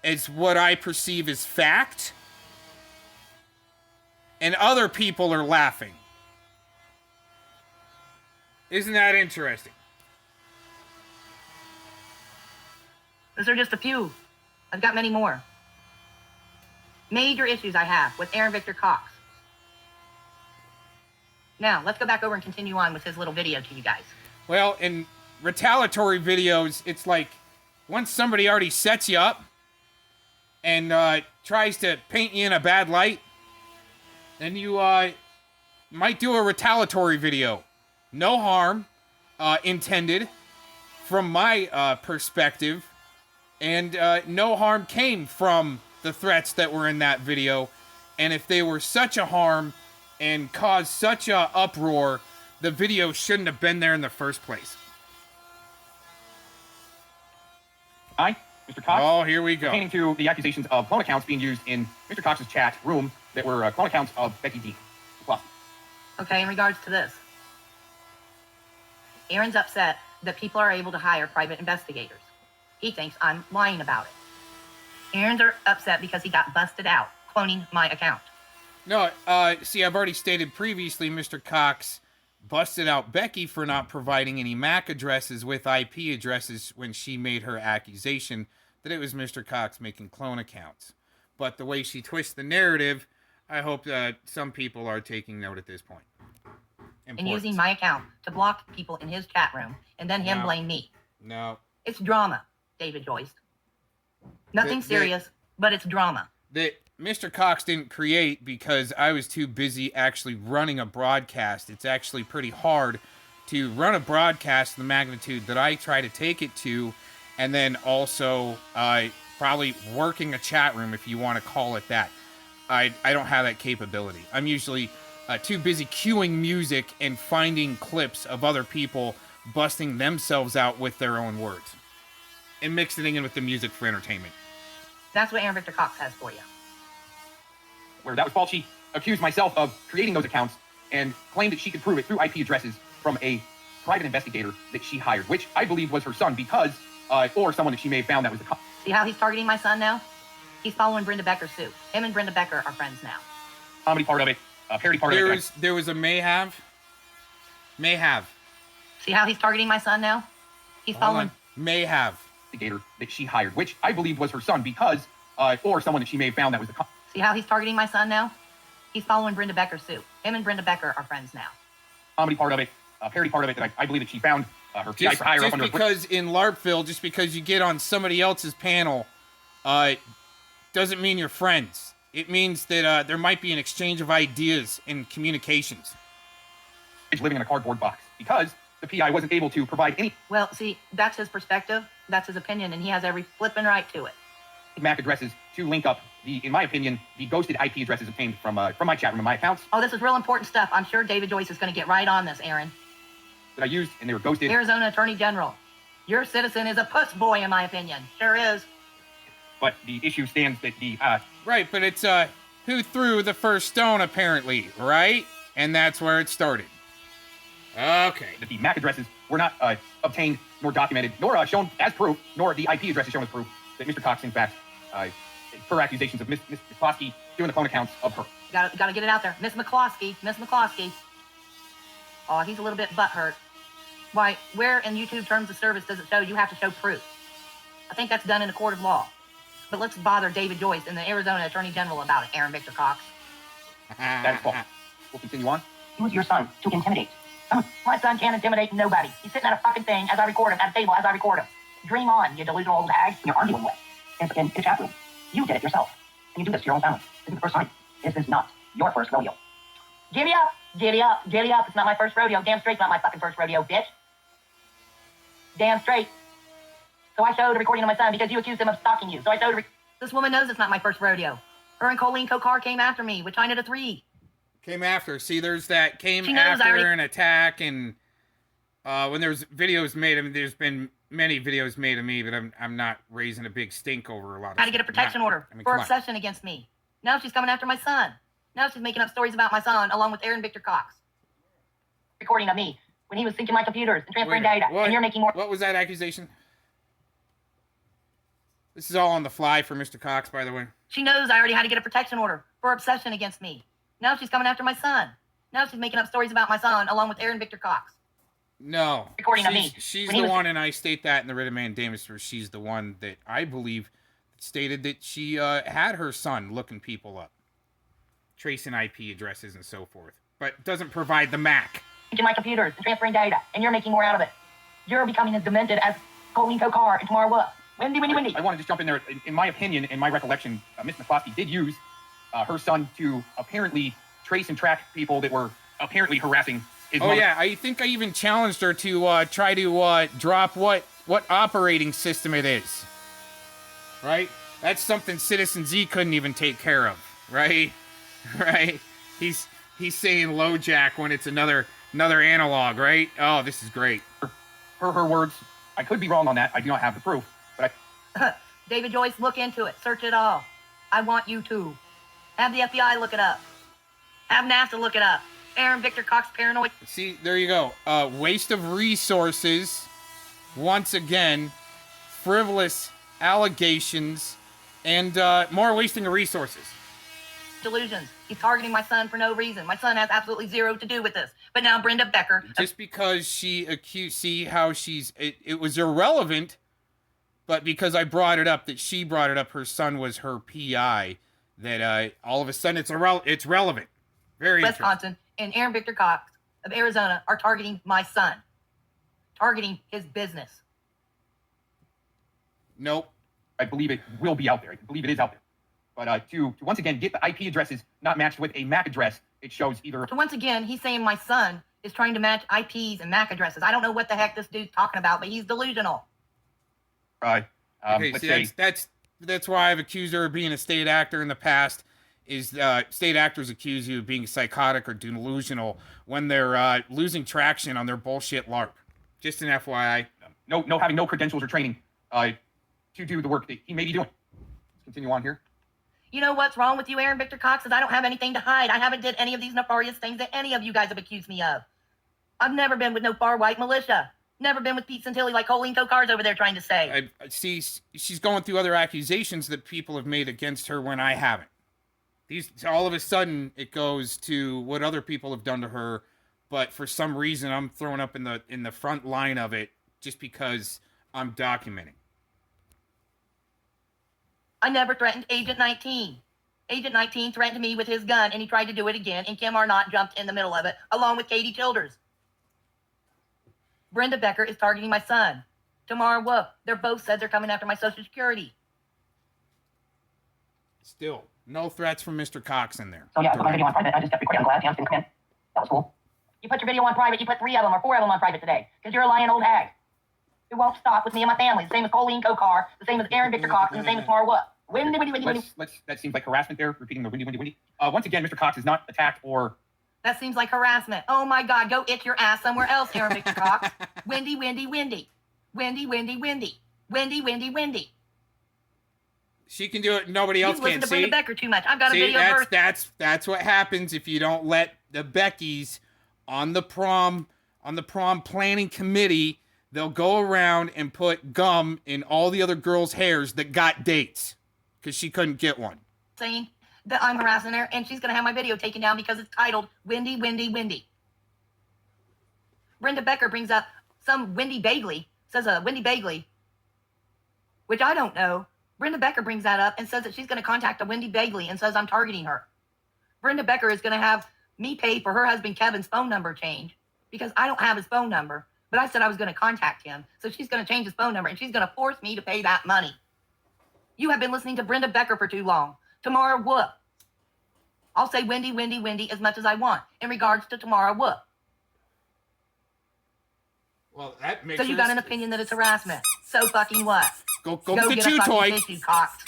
as what I perceive as fact. And other people are laughing. Isn't that interesting? Those are just a few. I've got many more. Major issues I have with Aaron Victor Cox. Now, let's go back over and continue on with his little video to you guys. Well, in retaliatory videos, it's like once somebody already sets you up and tries to paint you in a bad light, then you might do a retaliatory video. No harm intended from my perspective, and no harm came from the threats that were in that video. And if they were such a harm and caused such a uproar, the video shouldn't have been there in the first place. I, Mr. Cox. Oh, here we go. Pertaining to the accusations of clone accounts being used in Mr. Cox's chat room that were clone accounts of Becky D. Plus. Okay, in regards to this, Aaron's upset that people are able to hire private investigators. He thinks I'm lying about it. Aaron's upset because he got busted out cloning my account. No, see, I've already stated previously, Mr. Cox busted out Becky for not providing any MAC addresses with IP addresses when she made her accusation that it was Mr. Cox making clone accounts. But the way she twists the narrative, I hope that some people are taking note at this point. And using my account to block people in his chat room and then him blame me. No. It's drama, David Joyce. Nothing serious, but it's drama. That Mr. Cox didn't create because I was too busy actually running a broadcast. It's actually pretty hard to run a broadcast the magnitude that I try to take it to, and then also probably working a chat room, if you want to call it that. I don't have that capability. I'm usually too busy cueing music and finding clips of other people busting themselves out with their own words and mixing it in with the music for entertainment. That's what Aaron Victor Cox has for you. Where that was false, she accused myself of creating those accounts and claimed that she could prove it through IP addresses from a private investigator that she hired, which I believe was her son because, or someone that she may have found that was the... See how he's targeting my son now? He's following Brenda Becker's suit. Him and Brenda Becker are friends now. Comedy part of it, parody part of it. There was a may have. See how he's targeting my son now? He's following... May have. Investigator that she hired, which I believe was her son because, or someone that she may have found that was the... See how he's targeting my son now? He's following Brenda Becker's suit. Him and Brenda Becker are friends now. Comedy part of it, parody part of it, that I believe that she found her PI for hire up under... Just because in LARPville, just because you get on somebody else's panel, doesn't mean you're friends. It means that there might be an exchange of ideas and communications. Living in a cardboard box because the PI wasn't able to provide any... Well, see, that's his perspective. That's his opinion, and he has every flipping right to it. MAC addresses to link up the, in my opinion, the ghosted IP addresses obtained from my chat room and my accounts. Oh, this is real important stuff. I'm sure David Joyce is going to get right on this, Aaron. That I used, and they were ghosted. Arizona Attorney General. Your citizen is a puss boy, in my opinion. Sure is. But the issue stands that the... Right, but it's, who threw the first stone, apparently, right? And that's where it started. Okay. That the MAC addresses were not obtained, nor documented, nor shown as proof, nor the IP addresses shown as proof that Mr. Cox, in fact, per accusations of Miss McCloskey doing the clone accounts of her. Gotta get it out there. Miss McCloskey. Oh, he's a little bit butthurt. Why, where in YouTube terms of service does it show you have to show proof? I think that's done in a court of law. But let's bother David Joyce and the Arizona Attorney General about it, Aaron Victor Cox. That's false. We'll continue on. Use your son to intimidate. My son can't intimidate nobody. He's sitting at a fucking thing as I record him, at a table as I record him. Dream on, you delusional old hag. You're arguing with. In the chat room. You did it yourself. And you do this to your own family. This is the first time. This is not your first rodeo. Giddy up, giddy up, giddy up. It's not my first rodeo. Damn straight's not my fucking first rodeo, bitch. Damn straight. So I showed a recording of my son because you accused him of stalking you. So I showed This woman knows it's not my first rodeo. Her and Colleen Kokar came after me with China to 3. Came after. See, there's that She knows after an attack, and when there's videos made, I mean, there's been many videos made of me, but I'm not raising a big stink over a lot of Had to get a protection order for obsession against me. Now she's coming after my son. Now she's making up stories about my son along with Aaron Victor Cox. Recording of me when he was syncing my computers and transferring data, and you're making more. What was that accusation? This is all on the fly for Mr. Cox, by the way. She knows I already had to get a protection order for obsession against me. Now she's coming after my son. Now she's making up stories about my son along with Aaron Victor Cox. No. Recording of me. She's When he the was- one, and I state that in the writ of mandamus, where she's the one that I believe stated that she had her son looking people up, tracing IP addresses and so forth, but doesn't provide the MAC. In my computers and transferring data, and you're making more out of it. You're becoming as demented as Colleen Kokar and Tamara Wood. Wendy. I want to just jump in there. In my opinion, in my recollection, Ms. McCloskey did use her son to apparently trace and track people that were apparently harassing his Oh mother. yeah, I think I even challenged her to try to drop what operating system it is. Right? That's something Citizen Z couldn't even take care of. Right? Right? He's saying LoJack when it's another analog. Right? Oh, this is great. Her words. I could be wrong on that. I do not have the proof, but David Joyce, look into it. Search it all. I want you to. Have the FBI look it up. Have NASA look it up. Aaron Victor Cox paranoid. See, there you go. Waste of resources. Once again, frivolous allegations, and more wasting of resources. Delusions. He's targeting my son for no reason. My son has absolutely zero to do with this. But now Brenda Becker. Just because she accused, see how it was irrelevant, but because I brought it up, that she brought it up, her son was her PI, that all of a sudden it's relevant. Very interesting. Wisconsin and Aaron Victor Cox of Arizona are targeting my son. Targeting his business. Nope. I believe it will be out there. I believe it is out there. But to once again get the IP addresses not matched with a MAC address, it shows either. So once again, he's saying my son is trying to match IPs and MAC addresses. I don't know what the heck this dude's talking about, but he's delusional. Okay, Let's see, say that's why I've accused her of being a state actor in the past. Is state actors accuse you of being psychotic or delusional when they're losing traction on their bullshit LARP. Just an FYI. having no credentials or training to do the work that he may be doing. Let's continue on here. You know what's wrong with you, Aaron Victor Cox, is I don't have anything to hide. I haven't did any of these nefarious things that any of you guys have accused me of. I've never been with no far white militia. Never been with Pete Santilli like Colleen Tokar's over there trying to say. I see she's going through other accusations that people have made against her when I haven't. All of a sudden it goes to what other people have done to her, but for some reason I'm thrown up in the front line of it just because I'm documenting. I never threatened Agent 19. Agent 19 threatened me with his gun, and he tried to do it again, and Kim Arnott jumped in the middle of it, along with Katie Childers. Brenda Becker is targeting my son. Tamara Wolf. They're both said they're coming after my Social Security. Still, no threats from Mr. Cox in there. So yeah, I put my video on private. I just kept recording. I'm glad Tam's didn't come in. That was cool. You put your video on private. You put 3 of them or 4 of them on private today because you're a lying old hag. It won't stop with me and my family. The same as Colleen Kokar, the same as Aaron Victor Cox, and the same as Tamara Wolf. Windy. That seems like harassment there, repeating the windy. Once again, Mr. Cox is not attacked or. That seems like harassment. Oh my God, go itch your ass somewhere else, Aaron Victor Cox. Windy. She can do it. Nobody else You can. listen to See, Brenda Becker too much. I've got a video of her. that's what happens if you don't let the Beckys on the prom planning committee. They'll go around and put gum in all the other girls' hairs that got dates because she couldn't get one. Saying that I'm harassing her, and she's going to have my video taken down because it's titled Windy. Brenda Becker brings up some Wendy Bagley, says Wendy Bagley, which I don't know. Brenda Becker brings that up and says that she's going to contact a Wendy Bagley and says I'm targeting her. Brenda Becker is going to have me pay for her husband Kevin's phone number change because I don't have his phone number, but I said I was going to contact him. So she's going to change his phone number, and she's going to force me to pay that money. You have been listening to Brenda Becker for too long. Tamara Wood. I'll say Wendy as much as I want in regards to Tamara Wood. Well, that makes So you got an opinion that it's harassment. So fucking what? Go get the chew a fucking toy. tissue, Cox.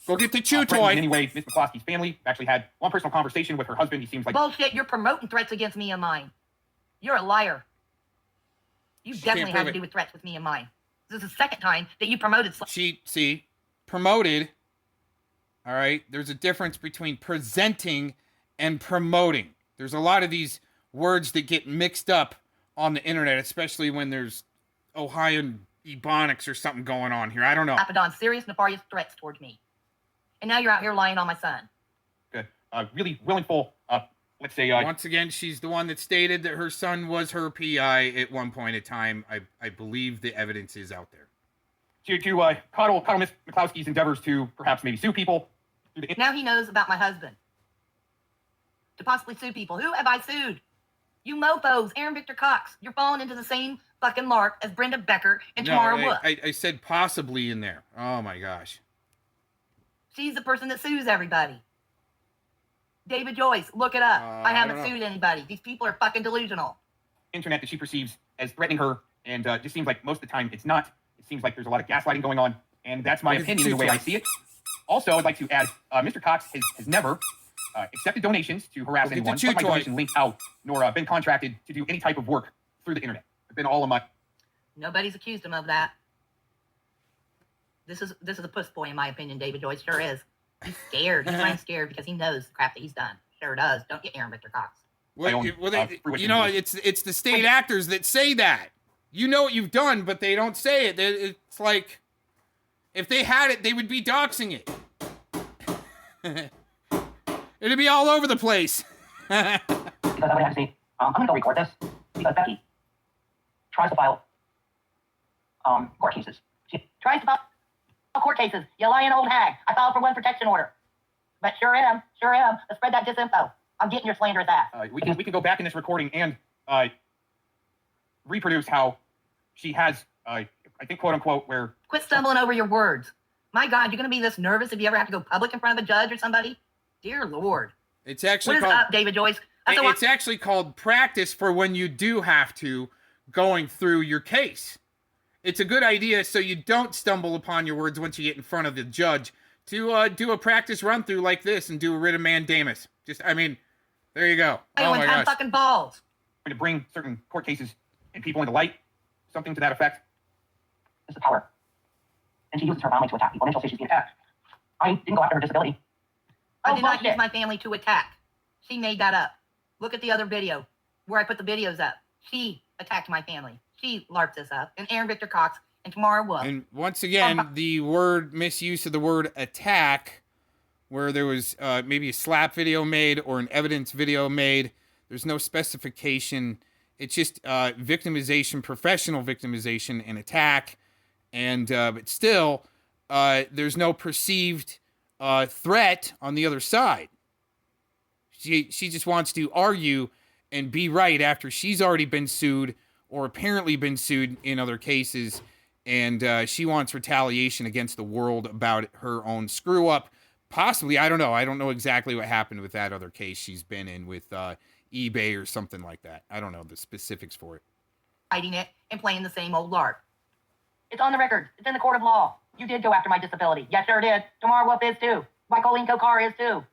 Go get the chew Threatened toy. in any way, Ms. McCloskey's family actually had one personal conversation with her husband. He seems like. Bullshit, you're promoting threats against me and mine. You're a liar. You definitely have to do with threats with me and mine. This is the second time that you promoted. Promoted. All right. There's a difference between presenting and promoting. There's a lot of these words that get mixed up on the internet, especially when there's Ohio Ebonics or something going on here. I don't know. Apadon, serious nefarious threats towards me. And now you're out here lying on my son. Good. Really willing, full let's say, once again, she's the one that stated that her son was her PI at one point in time. I believe the evidence is out there. To coddle Miss McCloskey's endeavors to perhaps maybe sue people. Now he knows about my husband. To possibly sue people. Who have I sued? You mofos, Aaron Victor Cox. You're falling into the same fucking lark as Brenda Becker and Tamara Wood. I said possibly in there. Oh my gosh. She's the person that sues everybody. David Joyce, look it up. I haven't sued anybody. These people are fucking delusional. Internet that she perceives as threatening her, and just seems like most of the time it's not. It seems like there's a lot of gaslighting going on, and that's my opinion in the way I see it. Also, I'd like to add, Mr. Cox has never accepted donations to harass anyone, put my donation link out, nor been contracted to do any type of work through the internet. It's been all of my... Nobody's accused him of that. This is a puss boy, in my opinion, David Joyce. Sure is. He's scared. He's kind of scared because he knows the crap that he's done. Sure does. Don't get Aaron Victor Cox. Well, it's the state actors that say that. You know what you've done, but they don't say it. It's like, if they had it, they would be doxing it. It'd be all over the place. Because I would have to say, I'm going to go record this because Becky tries to file court cases. She tries to file court cases. You lying old hag. I filed for one protection order. But sure am. Let's spread that disinfo. I'm getting your slanderous ass. We can go back in this recording and reproduce how she has, I think, quote unquote, where... Quit stumbling over your words. My God, you're going to be this nervous if you ever have to go public in front of a judge or somebody? Dear Lord. It's actually what is up, David Joyce? It's actually called practice for when you do have to going through your case. It's a good idea so you don't stumble upon your words once you get in front of the judge to do a practice run through like this and do a writ of mandamus. There you go. Oh my gosh. Fucking balls. To bring certain court cases and people into light, something to that effect. This is power. And she uses her family to attack people, and then she'll say she's being attacked. I didn't go after her disability. I did not use my family to attack. She made that up. Look at the other video where I put the videos up. She attacked my family. She LARPed this up. And Aaron Victor Cox and Tamara Wood. And once again, the misuse of the word attack, where there was maybe a slap video made or an evidence video made. There's no specification. It's just victimization, professional victimization, and attack. And but still, there's no perceived threat on the other side. She just wants to argue and be right after she's already been sued or apparently been sued in other cases, and she wants retaliation against the world about her own screw up. Possibly, I don't know. I don't know exactly what happened with that other case she's been in with eBay or something like that. I don't know the specifics for it. Fighting it and playing the same old LARP. It's on the record. It's in the court of law. You did go after my disability. Yes, sure did. Tamara Wolf is too. My Colleen Kokar is too.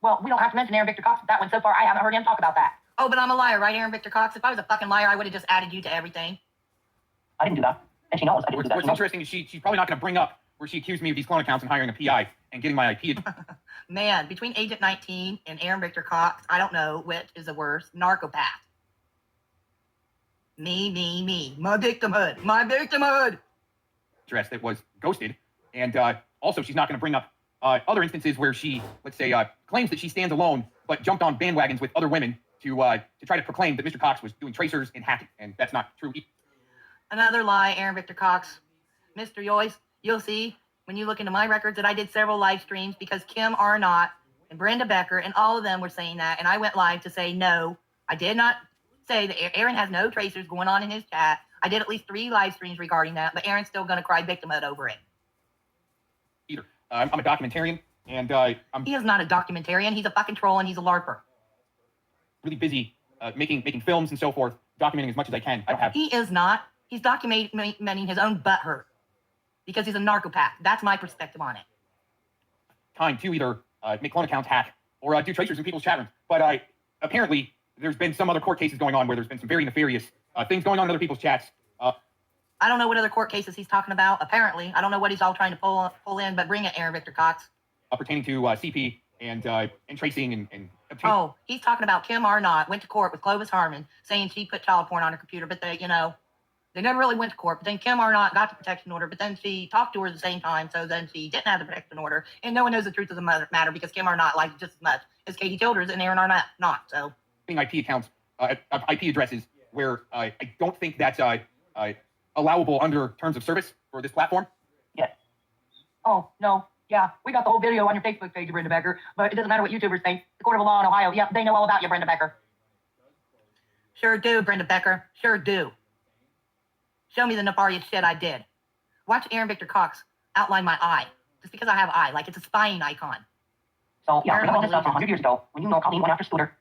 Well, we don't have to mention Aaron Victor Cox with that one. So far, I haven't heard him talk about that. Oh, but I'm a liar, right, Aaron Victor Cox? If I was a fucking liar, I would have just added you to everything. I didn't do that. And she knows I didn't do that. What's interesting is she's probably not going to bring up where she accused me of these clone accounts and hiring a PI and getting my IP. Man, between Agent 19 and Aaron Victor Cox, I don't know which is the worst. Narcopath. Me. My victimhood. Dress that was ghosted. And also, she's not going to bring up other instances where she, let's say, claims that she stands alone, but jumped on bandwagons with other women to try to proclaim that Mr. Cox was doing tracers and hacking. And that's not true. Another lie, Aaron Victor Cox. Mr. Joyce, you'll see when you look into my records that I did several live streams because Kim Arnott and Brenda Becker and all of them were saying that. And I went live to say, no, I did not say that Aaron has no tracers going on in his chat. I did at least 3 live streams regarding that, but Aaron's still going to cry victimhood over it. Either. I'm a documentarian, and He is not a documentarian. He's a fucking troll, and he's a LARPer. Really busy making films and so forth, documenting as much as I can. I don't have... He is not. He's documenting his own butt hurt because he's a narcopath. That's my perspective on it. Time to either make clone accounts, hack, or do tracers in people's chat rooms. But apparently, there's been some other court cases going on where there's been some very nefarious things going on in other people's chats. I don't know what other court cases he's talking about. Apparently, I don't know what he's all trying to pull in, but bring it, Aaron Victor Cox. Pertaining to CP and tracing and oh, he's talking about Kim Arnott went to court with Clovis Harmon saying she put child porn on her computer, but They never really went to court, but then Kim Arnott got the protection order, but then she talked to her at the same time, so then she didn't have the protection order, and no one knows the truth of the matter because Kim Arnott liked it just as much as Katie Childers and Aaron Arnott not. So IP accounts, IP addresses where I don't think that's allowable under terms of service for this platform. Yeah. Oh, no. Yeah, we got the whole video on your Facebook page, Brenda Becker, but it doesn't matter what YouTubers think. The court of law in Ohio, yep, they know all about you, Brenda Becker. sure do, Brenda Becker, sure do. Show me the nefarious shit I did. Watch Aaron Victor Cox outline my eye, just because I have eye, like it's a spying icon. So, yeah, we got all this stuff from 100 years ago when you know Colleen went after Scooter.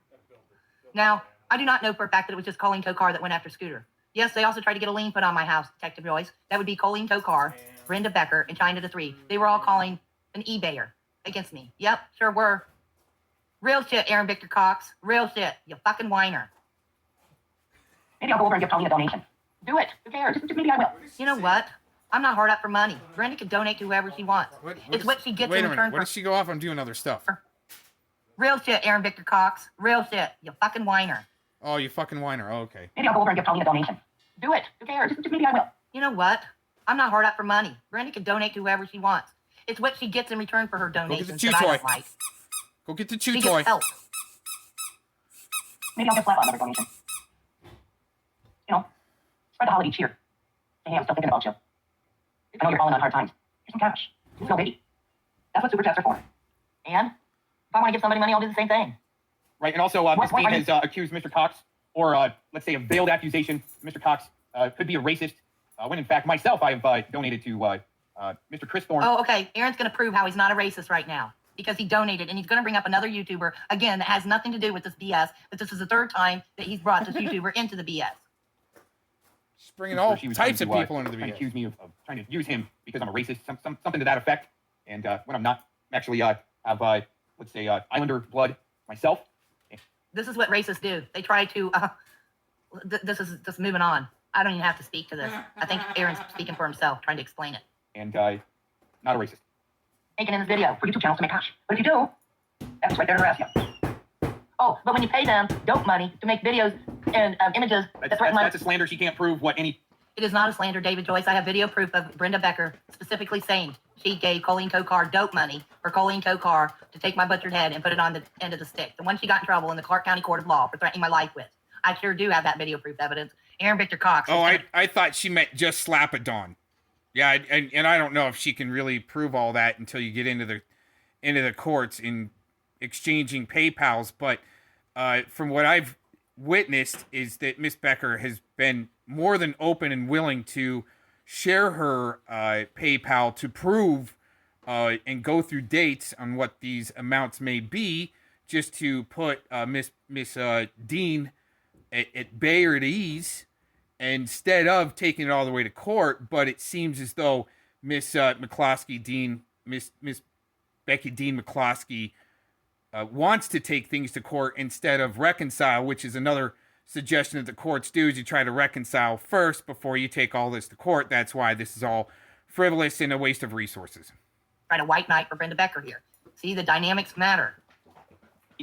Now, I do not know for a fact that it was just Colleen Tokar that went after Scooter. Yes, they also tried to get a lien put on my house, Detective Joyce. That would be Colleen Tokar, Brenda Becker, and China the Three. They were all calling an eBayer against me. Yep, sure were. Real shit, Aaron Victor Cox. Real shit, you fucking whiner. Maybe I'll go over and give Colleen a donation. Do it. Who cares? Maybe I will. You know what? I'm not hard up for money. Brenda can donate to whoever she wants. It's what she gets in return What for. does she go off on doing other stuff? Real shit, Aaron Victor Cox. Real shit, you fucking whiner. Oh, you fucking whiner. Oh, okay. Maybe I'll go over and give Colleen a donation. Do it. Who cares? Maybe I will. You know what? I'm not hard up for money. Brenda can donate to whoever she wants. It's what she gets in return for her Go get the donations chew that I don't toy. like. Go get the She chew toy. gets help. Maybe I'll give Flatline another donation. You know, spread the holiday cheer. Hey, I'm still thinking about you. I know you're falling on hard times. Here's some cash. No baby. That's what super chats are for. And if I want to give somebody money, I'll do the same thing. Right, and also Ms. Dean has accused Mr. Cox, or let's say a veiled accusation, Mr. Cox could be a racist, when in fact myself I have donated to Mr. Chris Thorne. Oh, okay. Aaron's going to prove how he's not a racist right now because he donated, and he's going to bring up another YouTuber, again, that has nothing to do with this BS, but this is the third time that he's brought this YouTuber into the BS. Just bringing all She was types of trying to, people into the trying to video. accuse me of trying to use him because I'm a racist, something to that effect. And when I'm not, I'm actually have, let's say, Islander blood myself. This is what racists do. They try to, this is just moving on. I don't even have to speak to this. I think Aaron's speaking for himself, trying to explain it. And not a racist. Making in this video for YouTube channels to make cash. But if you do, that's right there to harass you. Oh, but when you pay them dope money to make videos and images that threaten That's a slander. She can't prove what any. It is not a slander, David Joyce. I have video proof of Brenda Becker specifically saying she gave Colleen Tokar dope money for Colleen Tokar to take my butchered head and put it on the end of the stick. The one she got in trouble in the Clark County Court of Law for threatening my life with. I sure do have that video proof evidence. Aaron Victor Cox. Oh, I thought she meant just slap at Dawn. Yeah, and I don't know if she can really prove all that until you get into the courts in exchanging PayPals. But from what I've witnessed is that Miss Becker has been more than open and willing to share her PayPal to prove and go through dates on what these amounts may be, just to put Miss Dean at bay or at ease, instead of taking it all the way to court. But it seems as though Miss Becky Dean McCloskey wants to take things to court instead of reconcile, which is another suggestion that the courts do, is you try to reconcile first before you take all this to court. That's why this is all frivolous and a waste of resources. Trying to white knight for Brenda Becker here. See, the dynamics matter.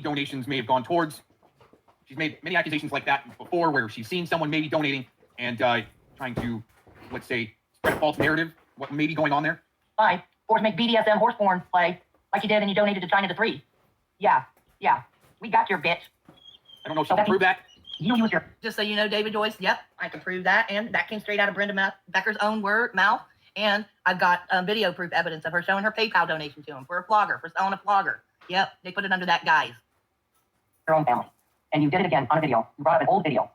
Donations may have gone towards. She's made many accusations like that before, where she's seen someone maybe donating and trying to, let's say, spread a false narrative, what may be going on there. Bye. Or to make BDSM horse porn play like you did and you donated to China the Three. Yeah. We got your bitch. I don't know if she can prove that. You use your. Just so you know, David Joyce, yep, I can prove that. And that came straight out of Brenda Becker's own mouth. And I've got video proof evidence of her showing her PayPal donation to him for a flogger, for selling a flogger. Yep, they put it under that guise. Your own family. And you did it again on a video. You brought up an old video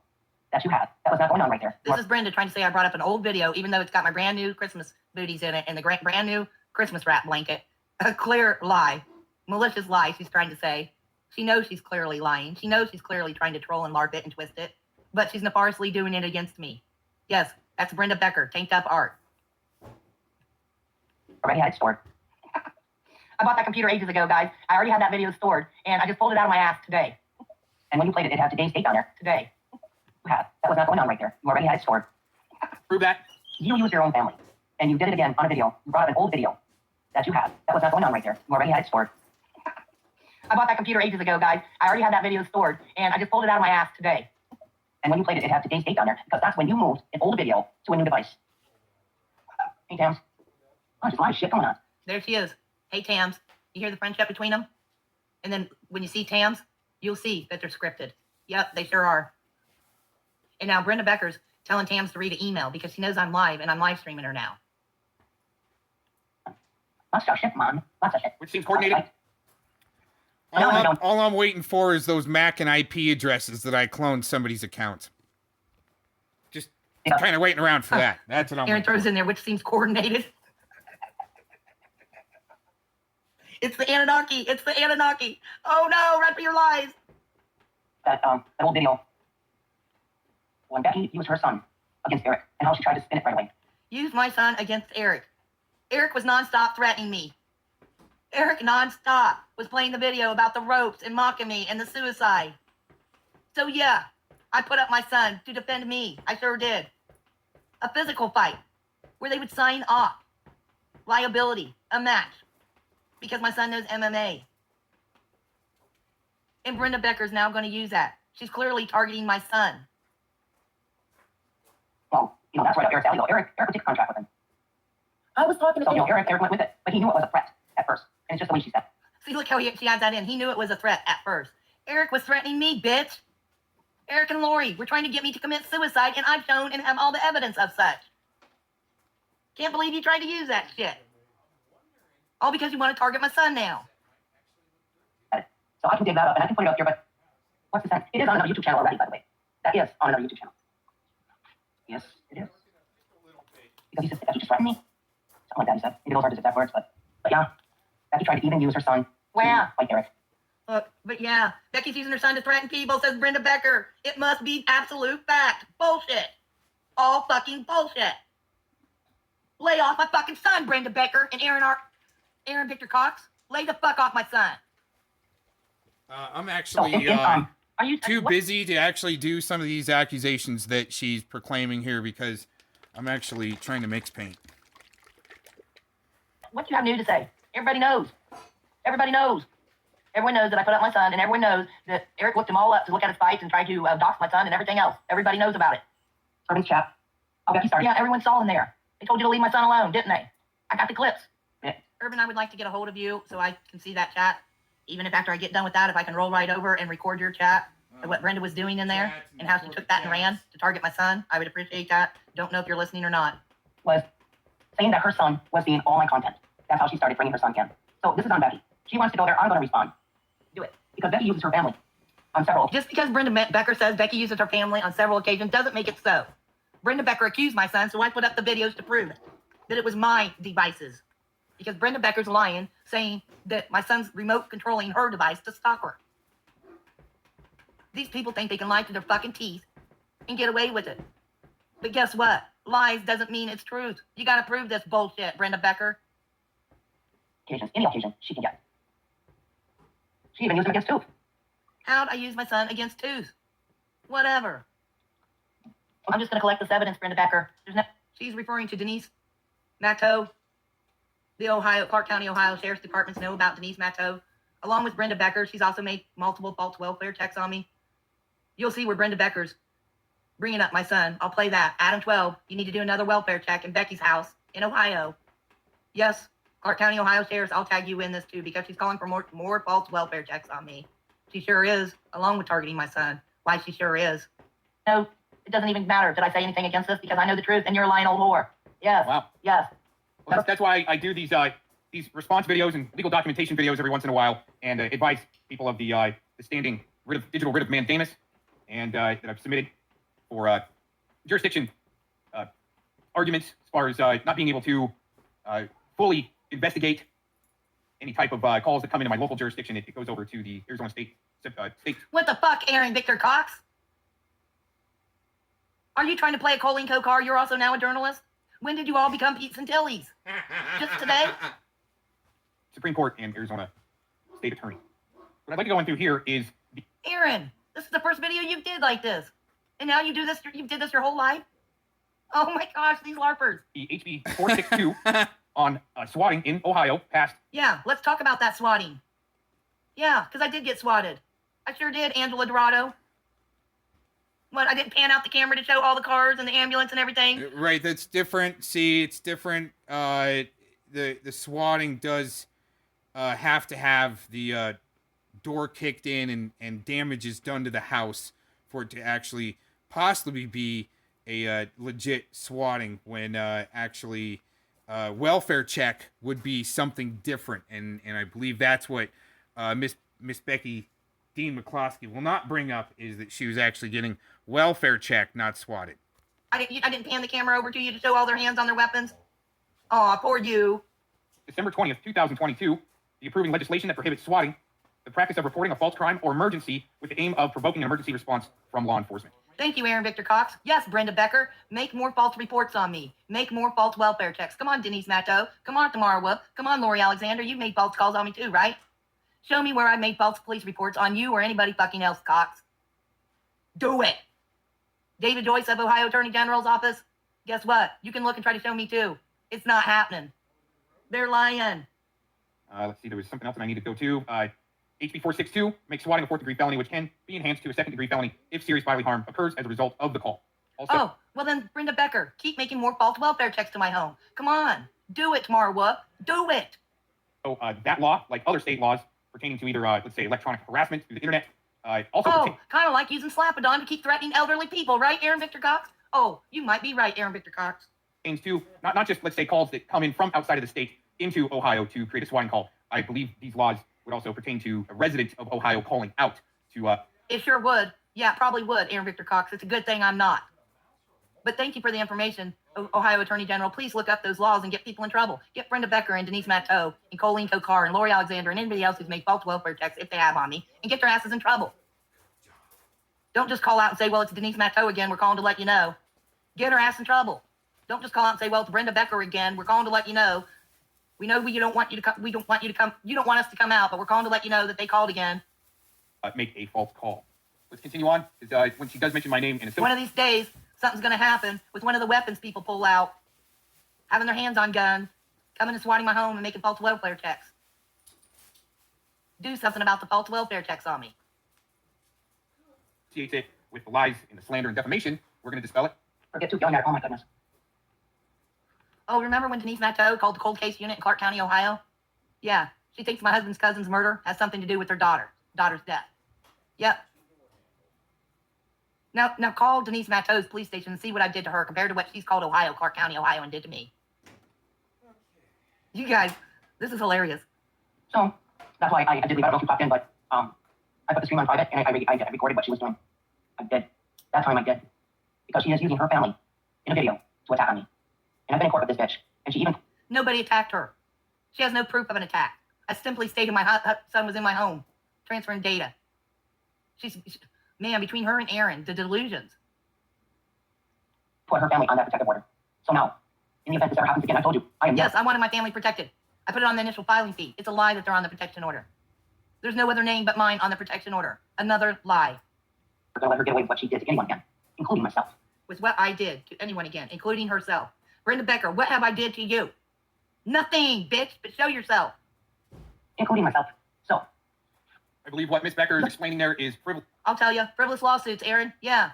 that you had. That was not going on right there. This is Brenda trying to say I brought up an old video, even though it's got my brand new Christmas booties in it and the brand new Christmas wrap blanket. A clear lie, malicious lie she's trying to say. She knows she's clearly lying. She knows she's clearly trying to troll and LARP it and twist it, but she's nefariously doing it against me. Yes, that's Brenda Becker, tanked up art. Already had it stored. I bought that computer ages ago, guys. I already had that video stored, and I just pulled it out of my ass today. And when you played it, it had today's date down there. Today. You had. That was not going on right there. You already had it stored. Prove that. You use your own family. And you did it again on a video. You brought up an old video that you had. That was not going on right there. You already had it stored. I bought that computer ages ago, guys. I already had that video stored, and I just pulled it out of my ass today. And when you played it, it had today's date down there because that's when you moved an old video to a new device. Hey, Tams. Oh, there's a lot of shit going on. There she is. Hey, Tams. You hear the friendship between them? And then when you see Tams, you'll see that they're scripted. Yep, they sure are. And now Brenda Becker's telling Tams to read an email because she knows I'm live and I'm live streaming her now. Lots of shit, Mom. Lots of shit. Which seems coordinated. All I'm waiting for is those MAC and IP addresses that I cloned somebody's account. Just kind of waiting around for that. That's what I'm Aaron waiting throws for. in there, which seems coordinated. It's the Anunnaki. It's the Anunnaki. Oh no, run for your lives. That old video when Becky used her son against Eric and how she tried to spin it right away. Use my son against Eric. Eric was nonstop threatening me. Eric nonstop was playing the video about the ropes and mocking me and the suicide. So yeah, I put up my son to defend me. I sure did. A physical fight where they would sign off. Liability, a match. Because my son knows MMA. And Brenda Becker's now going to use that. She's clearly targeting my son. Well, that's right up Eric's alley though. Eric would take a contract with him. I was talking to So, Eric went with it, but he knew it was a threat at first. And it's just the way she said. See, look how she adds that in. He knew it was a threat at first. Eric was threatening me, bitch. Eric and Lori were trying to get me to commit suicide, and I've shown and have all the evidence of such. Can't believe you tried to use that shit. All because you want to target my son now. So I can dig that up and I can put it up here, but what's the sense? It is on another YouTube channel already, by the way. That is on another YouTube channel. Yes, it is. Because he said, Becky just threatened me. Something like that, he said. Maybe those aren't his exact words, but yeah. Becky tried to even use her son Wow. to fight Eric. Look, but yeah, Becky's using her son to threaten people, says Brenda Becker. It must be absolute fact. Bullshit. All fucking bullshit. Lay off my fucking son, Brenda Becker and Aaron Victor Cox. Lay the fuck off my son. I'm actually Are you too what? busy to actually do some of these accusations that she's proclaiming here because I'm actually trying to mix paint. What do you have new to say? Everybody knows. Everybody knows. Everyone knows that I put up my son, and everyone knows that Eric looked him all up to look at his fights and tried to dox my son and everything else. Everybody knows about it. Urban's chat. I'll get you started. Yeah, everyone saw in there. They told you to leave my son alone, didn't they? I got the clips. Yeah. Urban, I would like to get a hold of you so I can see that chat. Even if after I get done with that, if I can roll right over and record your chat of what Brenda was doing in there and how she took that and ran to target my son, I would appreciate that. Don't know if you're listening or not. Was saying that her son was seeing all my content. That's how she started bringing her son in. So this is on Becky. She wants to go there. I'm going to respond. Do it. Because Becky uses her family on several. Just because Brenda Becker says Becky uses her family on several occasions doesn't make it so. Brenda Becker accused my son, so I put up the videos to prove it, that it was my devices. Because Brenda Becker's lying, saying that my son's remote controlling her device to stalk her. These people think they can lie to their fucking teeth and get away with it. But guess what? Lies doesn't mean it's truth. You gotta prove this bullshit, Brenda Becker. Occasions, any occasion, she can get. She even used him against Tooth. How'd I use my son against Tooth? Whatever. I'm just gonna collect this evidence, Brenda Becker. She's referring to Denise Matteau. The Clark County, Ohio Sheriff's Departments know about Denise Matteau. Along with Brenda Becker, she's also made multiple false welfare checks on me. You'll see where Brenda Becker's bringing up my son. I'll play that. Adam 12, you need to do another welfare check in Becky's house in Ohio. Yes, Clark County, Ohio Sheriff's, I'll tag you in this too because she's calling for more false welfare checks on me. She sure is, along with targeting my son. Why she sure is. No, it doesn't even matter. Did I say anything against this? Because I know the truth and you're a lying old whore. Yes. Wow. Yes. Well, that's why I do these response videos and legal documentation videos every once in a while, and advise people of the standing digital writ of mandamus, and that I've submitted for jurisdiction arguments as far as not being able to fully investigate any type of calls that come into my local jurisdiction. It goes over to the Arizona State. What the fuck, Aaron Victor Cox? Are you trying to play a Colinco card? You're also now a journalist? When did you all become Pete's and Tilly's? Just today? Supreme Court and Arizona State Attorney. What I'd like to go into here is... Aaron, this is the first video you did like this. And now you did this your whole life? Oh my gosh, these LARPers. The HB 462 on swatting in Ohio passed. Yeah, let's talk about that swatting. Yeah, because I did get swatted. I sure did, Angela Dorado. What, I didn't pan out the camera to show all the cars and the ambulance and everything? Right, that's different. See, it's different. The swatting does have to have the door kicked in and damages done to the house for it to actually possibly be a legit swatting, when actually welfare check would be something different. And I believe that's what Miss Becky Dean McCloskey will not bring up, is that she was actually getting welfare check, not swatted. I didn't pan the camera over to you to show all their hands on their weapons. Aw, poor you. December 20th, 2022, the approving legislation that prohibits swatting, the practice of reporting a false crime or emergency with the aim of provoking an emergency response from law enforcement. Thank you, Aaron Victor Cox. Yes, Brenda Becker, make more false reports on me. Make more false welfare checks. Come on, Denise Matto. Come on, Tamara Whoop. Come on, Lori Alexander. You've made false calls on me too, right? Show me where I made false police reports on you or anybody fucking else, Cox. Do it. David Joyce of Ohio Attorney General's office, guess what? You can look and try to show me too. It's not happening. They're lying. Let's see, there was something else that I need to go to. HB 462 makes swatting a 4th-degree felony, which can be enhanced to a 2nd-degree felony if serious bodily harm occurs as a result of the call. Also, Oh, well then, Brenda Becker, keep making more false welfare checks to my home. Come on. Do it, Tamara Whoop. Do it. so that law, like other state laws pertaining to either, let's say, electronic harassment through the internet, also Oh, kind of like using Slapadon to keep threatening elderly people, right, Aaron Victor Cox? Oh, you might be right, Aaron Victor Cox. pertains to not just, let's say, calls that come in from outside of the state into Ohio to create a swatting call. I believe these laws would also pertain to a resident of Ohio calling out to It sure would. Yeah, it probably would, Aaron Victor Cox. It's a good thing I'm not. But thank you for the information, Ohio Attorney General. Please look up those laws and get people in trouble. Get Brenda Becker and Denise Matto and Colleen Tokar and Lori Alexander and anybody else who's made false welfare checks, if they have on me, and get their asses in trouble. Don't just call out and say, well, it's Denise Matto again. We're calling to let you know. Get her ass in trouble. Don't just call out and say, well, it's Brenda Becker again. We're calling to let you know. We know you don't want you to come. We don't want you to come. You don't want us to come out, but we're calling to let you know that they called again. make a false call. Let's continue on, because when she does mention my name in a One of these days, something's going to happen with one of the weapons people pull out, having their hands on guns, coming and swatting my home and making false welfare checks. Do something about the false welfare checks on me. associates it with the lies and the slander and defamation, we're going to dispel it. Forget to yelling at it. Oh my goodness. Oh, remember when Denise Matto called the cold case unit in Clark County, Ohio? Yeah, she thinks my husband's cousin's murder has something to do with her daughter's death. Yep. Now call Denise Matto's police station and see what I did to her compared to what she's called Ohio, Clark County, Ohio, and did to me. You guys, this is hilarious. So that's why I did leave. I don't know if you popped in, but I put the stream on private and I recorded what she was doing. I did. That time I did. Because she is using her family in a video to attack on me. And I've been in court with this bitch. And she even... Nobody attacked her. She has no proof of an attack. I simply stated my son was in my home, transferring data. Man, between her and Aaron, the delusions. Put her family on that protective order. So now, in the event this ever happens again, I told you, I am... Yes, I wanted my family protected. I put it on the initial filing fee. It's a lie that they're on the protection order. There's no other name but mine on the protection order. Another lie. We're going to let her get away with what she did to anyone again, including myself. With what I did to anyone again, including herself. Brenda Becker, what have I did to you? Nothing, bitch, but show yourself. Including myself. So, I believe what Miss Becker is explaining there is frivolous. I'll tell you, frivolous lawsuits, Aaron. Yeah,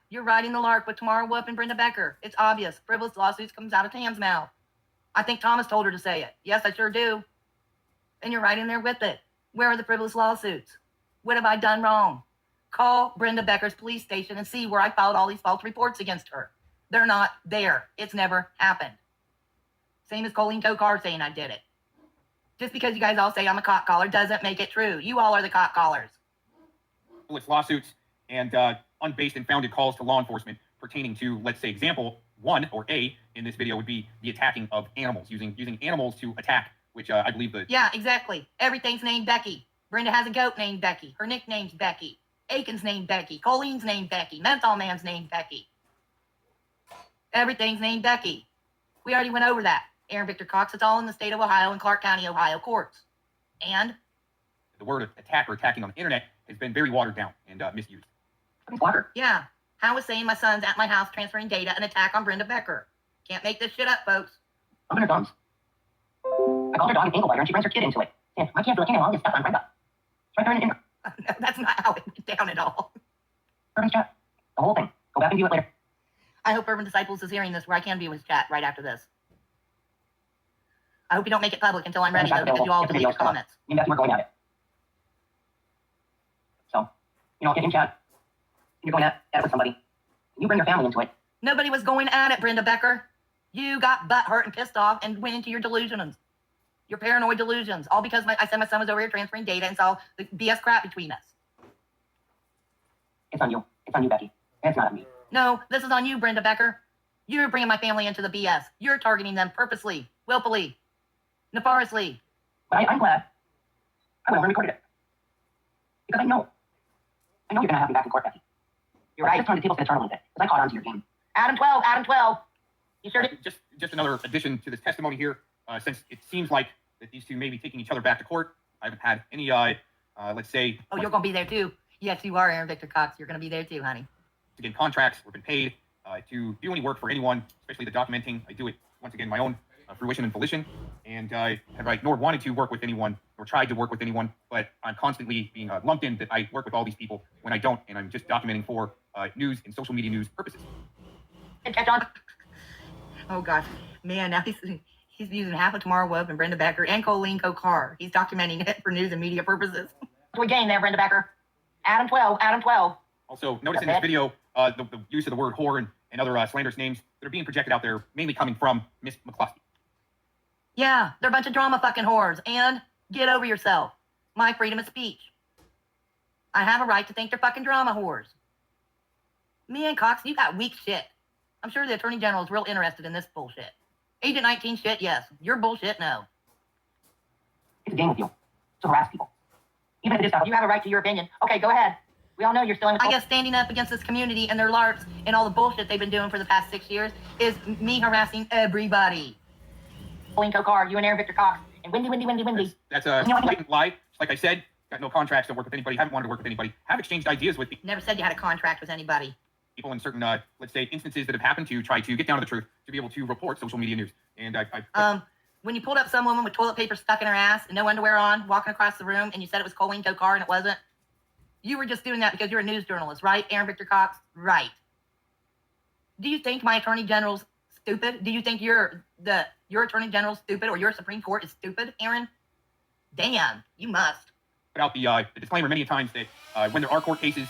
you're riding the lark with Tamara Whoop and Brenda Becker. It's obvious. Frivolous lawsuits comes out of Tam's mouth. I think Thomas told her to say it. Yes, I sure do. And you're right in there with it. Where are the frivolous lawsuits? What have I done wrong? Call Brenda Becker's police station and see where I filed all these false reports against her. They're not there. It's never happened. Same as Colleen Tokar saying I did it. Just because you guys all say I'm a cock caller doesn't make it true. You all are the cock callers. Lawsuits and unbased and founded calls to law enforcement pertaining to, let's say, example 1 or A in this video would be the attacking of animals, using animals to attack, which I believe the... Yeah, exactly. Everything's named Becky. Brenda has a goat named Becky. Her nickname's Becky. Aiken's named Becky. Colleen's named Becky. Menthol Man's named Becky. Everything's named Becky. We already went over that. Aaron Victor Cox, it's all in the state of Ohio and Clark County, Ohio courts. And? The word attack or attacking on the internet has been very watered down and misused. Walker. Yeah. How was saying my son's at my house transferring data an attack on Brenda Becker? Can't make this shit up, folks. Open her thumbs. I called her dog an ankle biter and she brings her kid into it. Saying, I can't do any of all this stuff on Brenda. It's right there in the... No, that's not how it went down at all. Urban's chat. The whole thing. Go back and view it later. I hope Urban Disciples is hearing this where I can view his chat right after this. I hope you don't make it public until I'm ready, though, because you all delete your comments. Me and Becky were going at it. So, if in chat, you're going at it with somebody, you bring your family into it. Nobody was going at it, Brenda Becker. You got butt hurt and pissed off and went into your delusions. Your paranoid delusions. All because I said my son was over here transferring data and saw the BS crap between us. It's on you. It's on you, Becky. It's not on me. No, this is on you, Brenda Becker. You're bringing my family into the BS. You're targeting them purposely, willfully, nefariously. But I'm glad I went over and recorded it. Because I know you're going to have me back in court, Becky. You're right. I just turned the tables to the turn a little bit, because I caught on to your game. Adam 12, Adam 12. You sure did. Just another addition to this testimony here. Since it seems like that these two may be taking each other back to court, I haven't had any, let's say... Oh, you're going to be there too. Yes, you are, Aaron Victor Cox. You're going to be there too, honey. Again, contracts or been paid to do any work for anyone, especially the documenting. I do it, once again, my own fruition and volition. And have I nor wanted to work with anyone or tried to work with anyone, but I'm constantly being lumped in that I work with all these people when I don't, and I'm just documenting for news and social media news purposes. And catch on. Oh, gosh. Man, now he's using half of Tamara Webb and Brenda Becker and Colleen Kokar. He's documenting it for news and media purposes. We gained there, Brenda Becker. Adam 12, Adam 12. Also, notice in this video the use of the word whore and other slanderous names that are being projected out there, mainly coming from Miss McCluskey. Yeah, they're a bunch of drama fucking whores. And get over yourself. My freedom of speech. I have a right to think they're fucking drama whores. Me and Cox, you got weak shit. I'm sure the Attorney General is real interested in this bullshit. Agent 19 shit, yes. Your bullshit, no. It's a game with you. To harass people. Even if it is stuff. You have a right to your opinion. Okay, go ahead. We all know you're still in the... I guess standing up against this community and their LARPs and all the bullshit they've been doing for the past 6 years is me harassing everybody. Colleen Kokar, you and Aaron Victor Cox, and Windy. That's a blatant lie. Like I said, got no contracts to work with anybody, haven't wanted to work with anybody, have exchanged ideas with people. Never said you had a contract with anybody. People in certain, let's say, instances that have happened to try to get down to the truth to be able to report social media news. And when you pulled up some woman with toilet paper stuck in her ass and no underwear on, walking across the room, and you said it was Colleen Kokar and it wasn't, you were just doing that because you're a news journalist, right, Aaron Victor Cox? Right. Do you think my Attorney General's stupid? Do you think your Attorney General's stupid or your Supreme Court is stupid, Aaron? Damn, you must. Put out the disclaimer many times that when there are court cases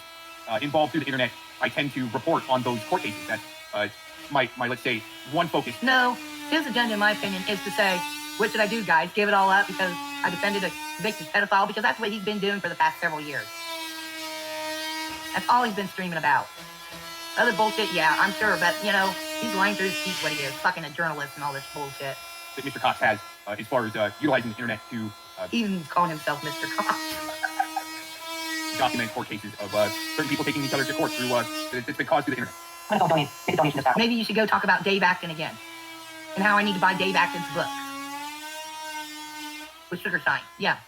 involved through the internet, I tend to report on those court cases. That's my let's say, one focus. No, his agenda, in my opinion, is to say, what should I do, guys? Give it all up because I defended a convicted pedophile? Because that's what he's been doing for the past several years. That's all he's been streaming about. Other bullshit, yeah, I'm sure, but, he's lying through his teeth what he is, fucking a journalist and all this bullshit. That Mr. Cox has as far as utilizing the internet to... Even calling himself Mr. Cox. document court cases of certain people taking each other to court through that's been caused through the internet. I'm gonna go take a donation to that. Maybe you should go talk about Dave Acton again. And how I need to buy Dave Acton's book. With sugar sign. Yeah.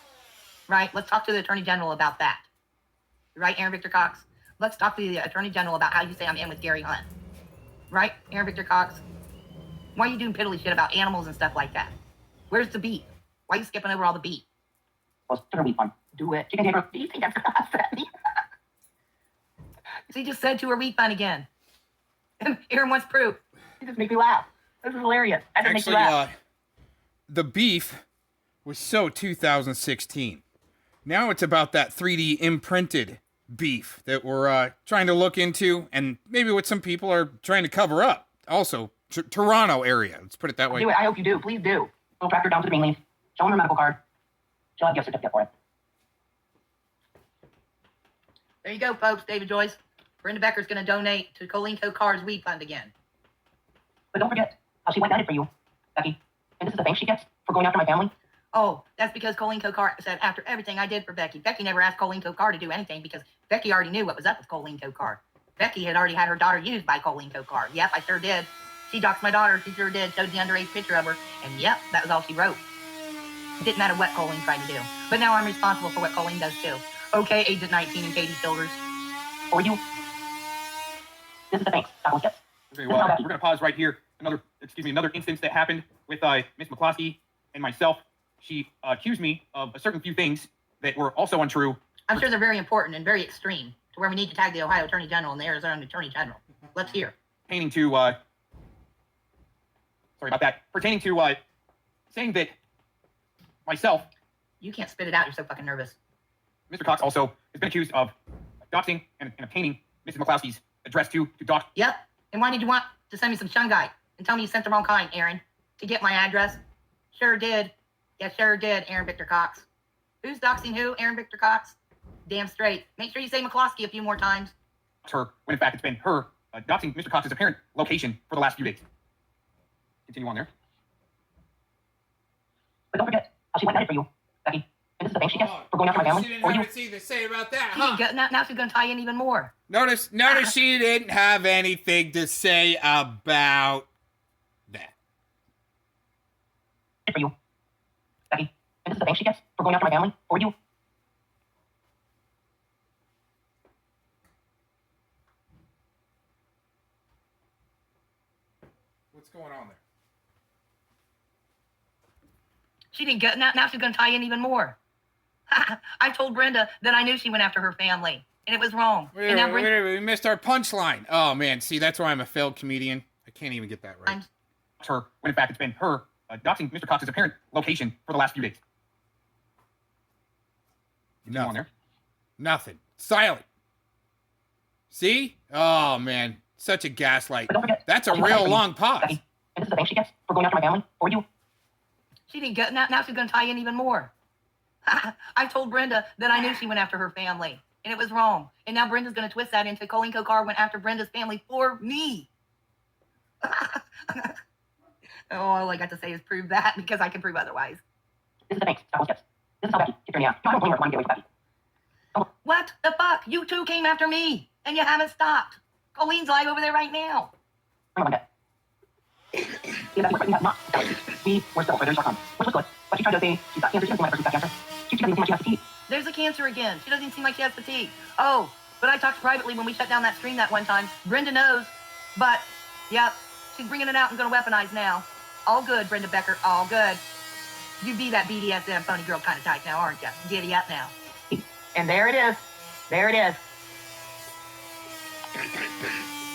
Right? Let's talk to the Attorney General about that. Right, Aaron Victor Cox? Let's talk to the Attorney General about how you say I'm in with Gary Hunt. Right, Aaron Victor Cox? Why are you doing piddly shit about animals and stuff like that? Where's the beat? Why are you skipping over all the beat? Well, sugar wheat fun. Do it. Chicken paper. Do you think I'm gonna upset me? She just said to her wheat fun again. Aaron wants proof. It just makes me laugh. This is hilarious. That just makes me laugh. The beef was so 2016. Now it's about that 3D imprinted beef that we're trying to look into, and maybe what some people are trying to cover up. Also, Toronto area. Let's put it that way. Do it. I hope you do. Please do. We'll track her down to the green leaf. Show him her medical card. She'll have a gift certificate for it. There you go, folks. David Joyce. Brenda Becker's going to donate to Colleen Kokar's weed fund again. But don't forget how she went at it for you, Becky. And this is the thanks she gets for going after my family. Oh, that's because Colleen Kokar said after everything I did for Becky. Becky never asked Colleen Kokar to do anything because Becky already knew what was up with Colleen Kokar. Becky had already had her daughter used by Colleen Kokar. Yep, I sure did. She doxed my daughter. She sure did. Showed the underage picture of her. And yep, that was all she wrote. It didn't matter what Colleen tried to do. But now I'm responsible for what Colleen does too. Okay, Agent 19 and Katie Childers. Or you. This is the thanks. That was it. Okay, well, we're going to pause right here. Another instance that happened with Miss McCloskey and myself. She accused me of a certain few things that were also untrue. I'm sure they're very important and very extreme. to where we need to tag the Ohio Attorney General and the Arizona Attorney General. Let's hear. Pertaining to, sorry about that. Pertaining to, saying that myself, You can't spit it out. You're so fucking nervous. Mr. Cox also has been accused of doxing and obtaining Mrs. McCloskey's address to dox. Yep. And why did you want to send me some shungite and tell me you sent the wrong kind, Aaron, to get my address? Sure did. Yes, sure did, Aaron Victor Cox. Who's doxing who, Aaron Victor Cox? Damn straight. Make sure you say McCloskey a few more times. Her, when in fact it's been her doxing Mr. Cox's apparent location for the last few days. Continue on there. But don't forget how she went at it for you, Becky. And this is the thanks she gets for going after my family. She didn't Or have you. anything to say about that, She huh? didn't go, now she's going to tie in even more. Notice she didn't have anything to say about that. For you, Becky. And this is the thanks she gets for going after my family. Or you. What's going on there? She didn't go, now she's going to tie in even more. I told Brenda that I knew she went after her family, and it was wrong. And now Brenda, We missed our punchline. Oh, man. See, that's why I'm a failed comedian. I can't even get that right. I'm, Her, when in fact it's been her doxing Mr. Cox's apparent location for the last few days. Continue on Nothing. there. Nothing. Silent. See? Oh, man. Such a gaslight. But don't forget That's a how she went at it real for you, long pause. Becky. And this is the thanks she gets for going after my family. Or you. she didn't go, now she's going to tie in even more. I told Brenda that I knew she went after her family, and it was wrong. And now Brenda's going to twist that into Colleen Kokar went after Brenda's family for me. Oh, all I got to say is prove that because I can prove otherwise. This is the thanks. That gets. This is how Becky kicked her in the ass. No, I don't blame her for wanting to get away with Becky. What the fuck? You two came after me, and you haven't stopped. Colleen's live over there right now. Bring on that. Yeah, Becky was right. Not. We were still for a very short time, which was good. But she tried to say she's got cancer. She doesn't seem like a person who's got cancer. She doesn't even seem like she has fatigue. There's the cancer again. She doesn't seem like she has fatigue. Oh, but I talked privately when we shut down that stream that one time. Brenda knows, but, yep, she's bringing it out and going to weaponize now. All good, Brenda Becker, all good. You be that BDSM phony girl kind of type now, aren't you? Giddy up now. And there it is. There it is.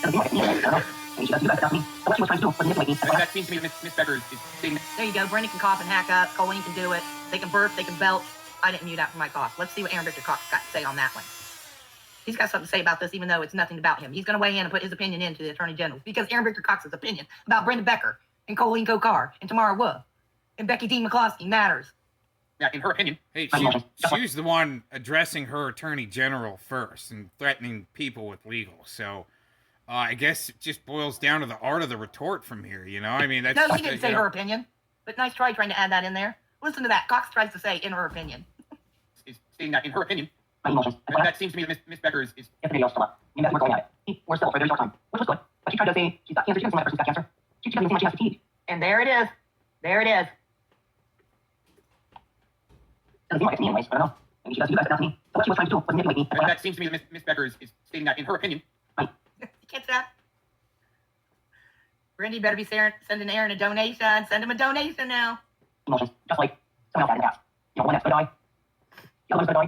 Doesn't seem like it. I don't know. Maybe she does do that stuff to me. So what she was trying to do was manipulate me. That's And what that seems to me that Miss Becker is stating There you go. Brenda can cough and hack up. Colleen can do it. They can burp. They can belch. I didn't mute out for my cough. Let's see what Aaron Victor Cox got to say on that one. He's got something to say about this, even though it's nothing about him. He's going to weigh in and put his opinion into the Attorney General because Aaron Victor Cox's opinion about Brenda Becker and Colleen Kokar and Tamara Wood and Becky Dean McCloskey matters. yeah, in her opinion, Hey, she was the one addressing her attorney general first and threatening people with legal. So I guess it just boils down to the art of the retort from here. You know, I mean, that's No, just she didn't a, say you know, her opinion, but nice try trying to add that in there. Listen to that. Cox tries to say in her opinion. is stating that in her opinion, my emotions. and that seems to me that Miss Becker is If the video's still up, you know, we're going at it. We're still for a very short time, which was good. But she tried to say she's got cancer. She doesn't seem like a person who's got cancer. She doesn't seem like she has fatigue. And there it is. There it is. Doesn't seem like it's me anyways. I don't know. Maybe she does do that stuff to me. So what she was trying to do was manipulate me. That's and what that seems to me that Miss Becker is stating that in her opinion, You catch that? Brandy better be sending Aaron a donation. Send him a donation now. emotions, just like someone else had in the past. You know, one that's gonna die. The other one's gonna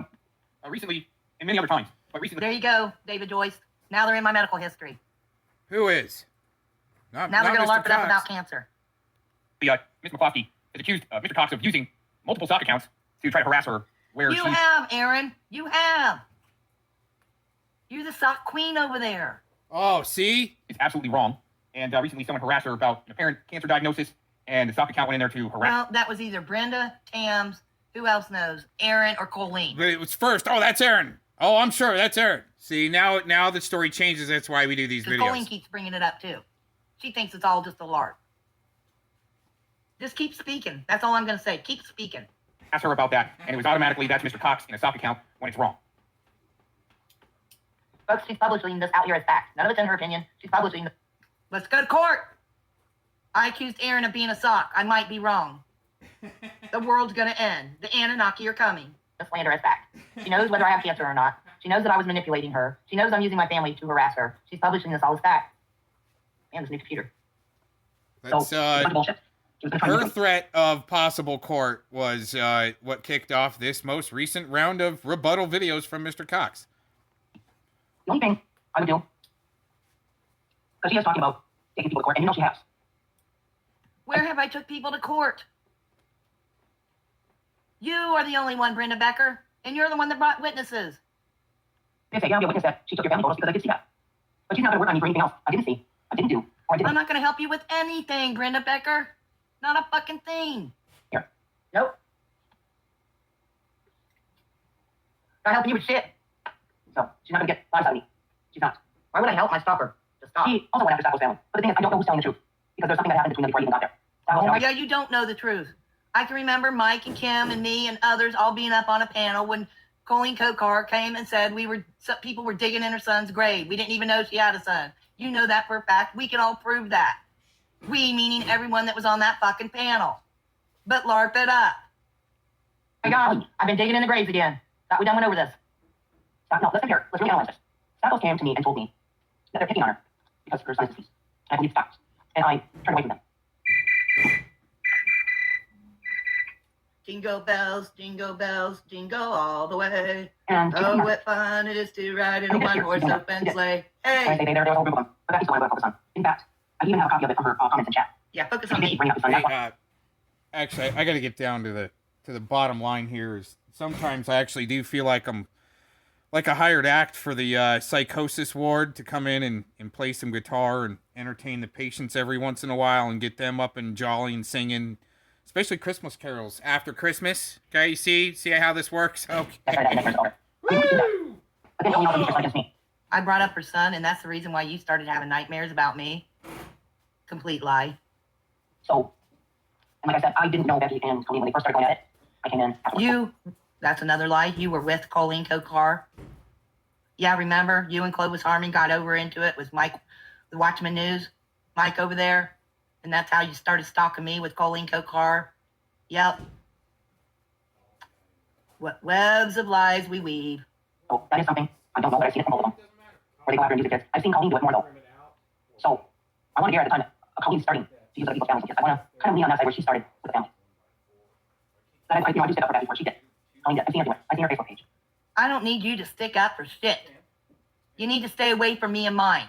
die. recently and many other times, but recently. There you go, David Joyce. Now they're in my medical history. Who is? Not, Now they're not going to Mr. LARP it up Cox. about cancer. Ms. McCloskey has accused Mr. Cox of using multiple stock accounts to try to harass her. Where You she have, Aaron. You have. You're the sock queen over there. Oh, see? is absolutely wrong. And recently, someone harassed her about an apparent cancer diagnosis, and the stock account went in there to harass. Well, that was either Brenda, Tams, who else knows? Aaron or Colleen. But it was first. Oh, that's Aaron. Oh, I'm sure that's Aaron. See, now the story changes. That's why we do these Because videos. Colleen keeps bringing it up, too. She thinks it's all just a LARP. Just keep speaking. That's all I'm going to say. Keep speaking. Asked her about that, and it was automatically that's Mr. Cox in a stock account when it's wrong. Folks, she's publishing this out here as fact. None of it's in her opinion. She's publishing the Let's go to court. I accused Aaron of being a sock. I might be wrong. The world's going to end. The Anunnaki are coming. slander as fact. She knows whether I have cancer or not. She knows that I was manipulating her. She knows I'm using my family to harass her. She's publishing this all as fact. And this new computer. That's So, bunch of bullshit. She was gonna try and her use it. threat of possible court was what kicked off this most recent round of rebuttal videos from Mr. Cox. The only thing I would do, because she is talking about taking people to court, and you know she has. Where have I took people to court? You are the only one, Brenda Becker, and you're the one that brought witnesses. They say, yeah, I'll be a witness that she took your family photos because I did see that. But she's not going to work on me for anything else. I didn't see, I didn't do, or I didn't. I'm not going to help you with anything, Brenda Becker. Not a fucking thing. Here. Nope. Not helping you with shit. So, she's not going to get lies out of me. She's not. Why would I help my stalker to stop? She also went after Stackel's family. But the thing is, I don't know who's telling the truth. Because there's something that happened between them before I even got there. Stackel's family. Yeah, you don't know the truth. I can remember Mike and Kim and me and others all being up on a panel when Colleen Kokar came and said people were digging in her son's grave. We didn't even know she had a son. You know that for a fact. We can all prove that. We, meaning everyone that was on that fucking panel. But LARP it up. My God, I've been digging in the graves again. Thought we done went over this. No, listen here. Let's reanalyze this. Stackles came to me and told me that they're picking on her because of her son's deceased. And I believe Stackles. And I turned away from them. Jingle bells, jingle all the way. And oh, what fun it is to ride in a one-horse open sleigh. Hey! I say there was a whole group of them. But that's still what I focus on. In fact, I even have a copy of it from her comments in chat. Yeah, focus on me. Bring up the son. Hey, actually, I got to get down to the bottom line here. Is sometimes I actually do feel like I'm like a hired act for the psychosis ward to come in and play some guitar and entertain the patients every once in a while and get them up and jolly and singing, especially Christmas carols after Christmas. Okay, you see how this works? Okay. I brought up her son, and that's the reason why you started having nightmares about me. Complete lie. So, and like I said, I didn't know Becky and Colleen when they first started going at it. I came in. That's another lie. You were with Colleen Kokar. Yeah, remember? You and Clovis Harmon got over into it with Mike, the Watchman News. Mike over there. And that's how you started stalking me with Colleen Kokar. Yep. What webs of lies we weave. So, that is something. I don't know, but I've seen it from both of them. Where they go after music kids. I've seen Colleen do it more, though. So, I want to hear at the time that Colleen's starting to use other people's families and kids. I want to kind of lean on that side where she started with the family. But I do stick up for that before she did. Colleen did. I've seen her do it. I've seen her Facebook page. I don't need you to stick up for shit. You need to stay away from me and mine.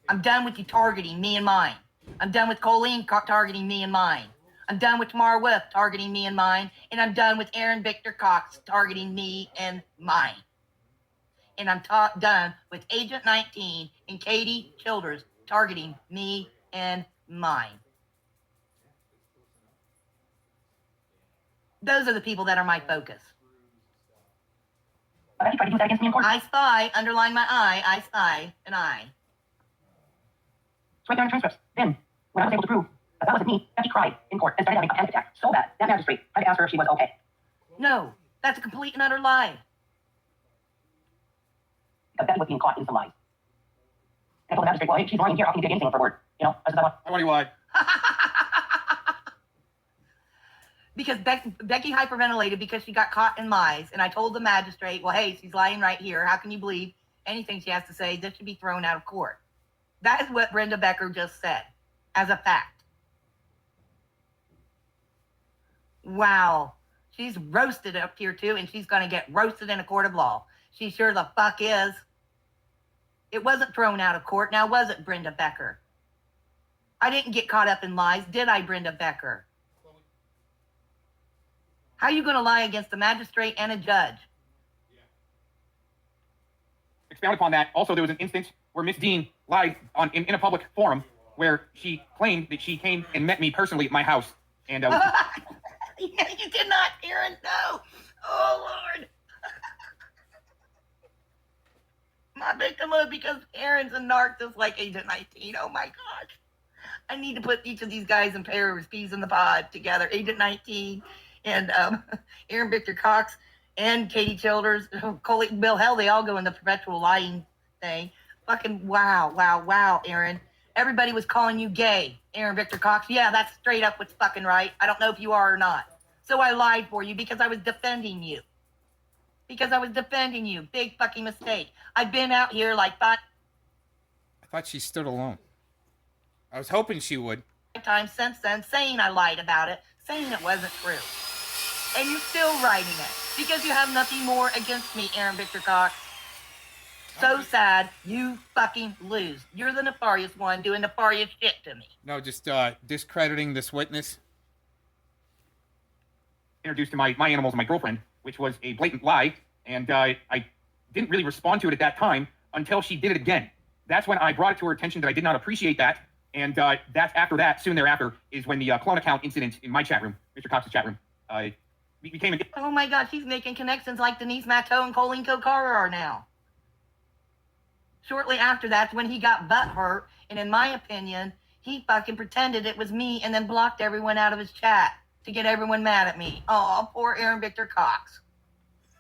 I'm done with you targeting me and mine. I'm done with Colleen targeting me and mine. I'm done with Tamara Whiff targeting me and mine. And I'm done with Aaron Victor Cox targeting me and mine. And I'm done with Agent 19 and Katie Childers targeting me and mine. Those are the people that are my focus. But you tried to do that against me in court. I spy, underline my I spy, an I. It's right there in transcripts. Then, when I was able to prove that wasn't me, Becky cried in court and started having a panic attack so bad that magistrate had to ask her if she was okay. No, that's a complete and utter lie. Because Becky was being caught in some lies. And I told the magistrate, well, hey, she's lying here. How can you take anything for word? You know, I said, I want you why. Because Becky hyperventilated because she got caught in lies. And I told the magistrate, well, hey, she's lying right here. How can you believe anything she has to say? This should be thrown out of court. That is what Brenda Becker just said as a fact. Wow. She's roasted up here too, and she's going to get roasted in a court of law. She sure the fuck is. It wasn't thrown out of court. Now, was it, Brenda Becker? I didn't get caught up in lies, did I, Brenda Becker? How are you going to lie against a magistrate and a judge? Expound upon that. Also, there was an instance where Miss Dean lied in a public forum where she claimed that she came and met me personally at my house. And Yeah, you did not, Aaron. No. Oh, Lord. My victim was because Aaron's a narc just like Agent 19. Oh, my gosh. I need to put each of these guys in pairs, peas in the pod together. Agent 19 and Aaron Victor Cox and Katie Childers, Bill Hell, they all go in the perpetual lying thing. Fucking wow, Aaron. Everybody was calling you gay, Aaron Victor Cox. Yeah, that's straight up what's fucking right. I don't know if you are or not. So I lied for you because I was defending you. Big fucking mistake. I've been out here like 5 I thought she stood alone. I was hoping she would. times since then saying I lied about it, saying it wasn't true. And you're still writing it because you have nothing more against me, Aaron Victor Cox. so sad you fucking lose. You're the nefarious one doing nefarious shit to me. No, just discrediting this witness. Introduced to my animals and my girlfriend, which was a blatant lie, and I didn't really respond to it at that time until she did it again. That's when I brought it to her attention that I did not appreciate that, and that's after that, soon thereafter, is when the clone account incident in my chat room, Mr. Cox's chat room, became a... Oh my God, she's making connections like Denise Matteau and Colleen Kokara are now. Shortly after that's when he got butthurt, and in my opinion, he fucking pretended it was me and then blocked everyone out of his chat to get everyone mad at me. Oh, poor Aaron Victor Cox.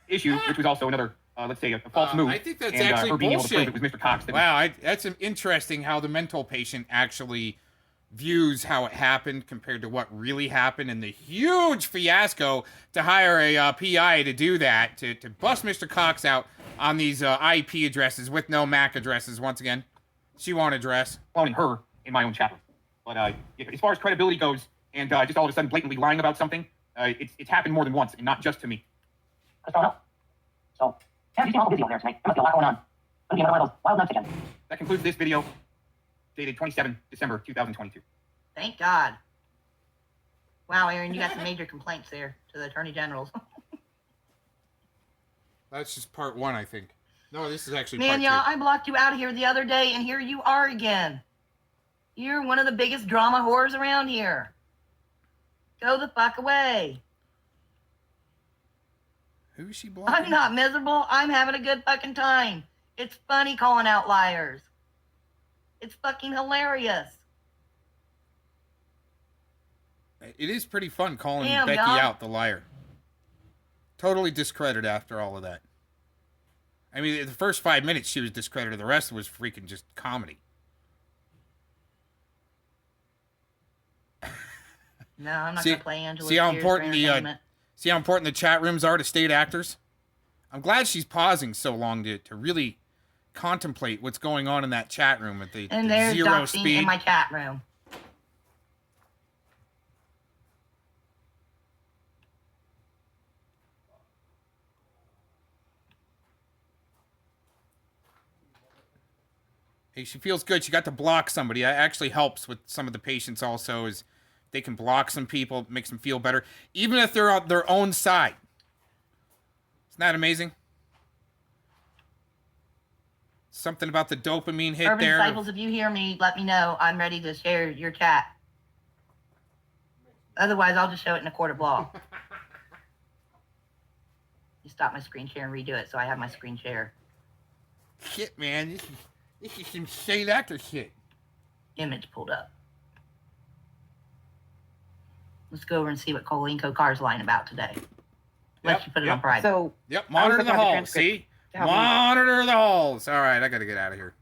issue, which was also another, let's say, a false move. I think that's and, actually her being able to prove bullshit. it was Mr. Cox. Wow, that's interesting how the mental patient actually views how it happened compared to what really happened, and the huge fiasco to hire a PI to do that, to bust Mr. Cox out on these IP addresses with no MAC addresses. Once again, she won't address. Cloning her in my own chat room. But as far as credibility goes, and just all of a sudden blatantly lying about something, it's happened more than once, and not just to me. So, yeah, you seem awful busy over there tonight. There must be a lot going on. Gonna be another one of those wild nights again. That concludes this video, dated 27 December 2022. Thank God. Wow, Aaron, you got some major complaints there to the attorney generals. That's just part one, I think. No, this is actually Man, part y'all, two. I blocked you out of here the other day, and here you are again. You're one of the biggest drama whores around here. Go the fuck away. Who is she blocking? I'm not miserable. I'm having a good fucking time. It's funny calling out liars. It's fucking hilarious. It is pretty fun calling Damn, Becky y'all. out the liar. Totally discredited after all of that. I mean, the first 5 minutes she was discredited. The rest was freaking just comedy. No, I'm not See- gonna play Angela. see how Spears important for the, entertainment. See how important the chat rooms are to state actors? I'm glad she's pausing so long to really contemplate what's going on in that chat room at the And there's zero doxing speed. in my chat room. Hey, she feels good. She got to block somebody. That actually helps with some of the patients also, is they can block some people, makes them feel better, even if they're on their own side. Isn't that amazing? Something about the dopamine hit Urban there. Disciples, if you hear me, let me know. I'm ready to share your chat. Otherwise, I'll just show it in a court of law. You stop my screen share and redo it so I have my screen share. Shit, man. This is some state actor shit. Image pulled up. Let's go over and see what Colleen Kokar's lying about today. Let's put it on private. So Yep, I was monitor the looking at the halls. transcript See? to help me. Monitor the halls. All right, I got to get out of here.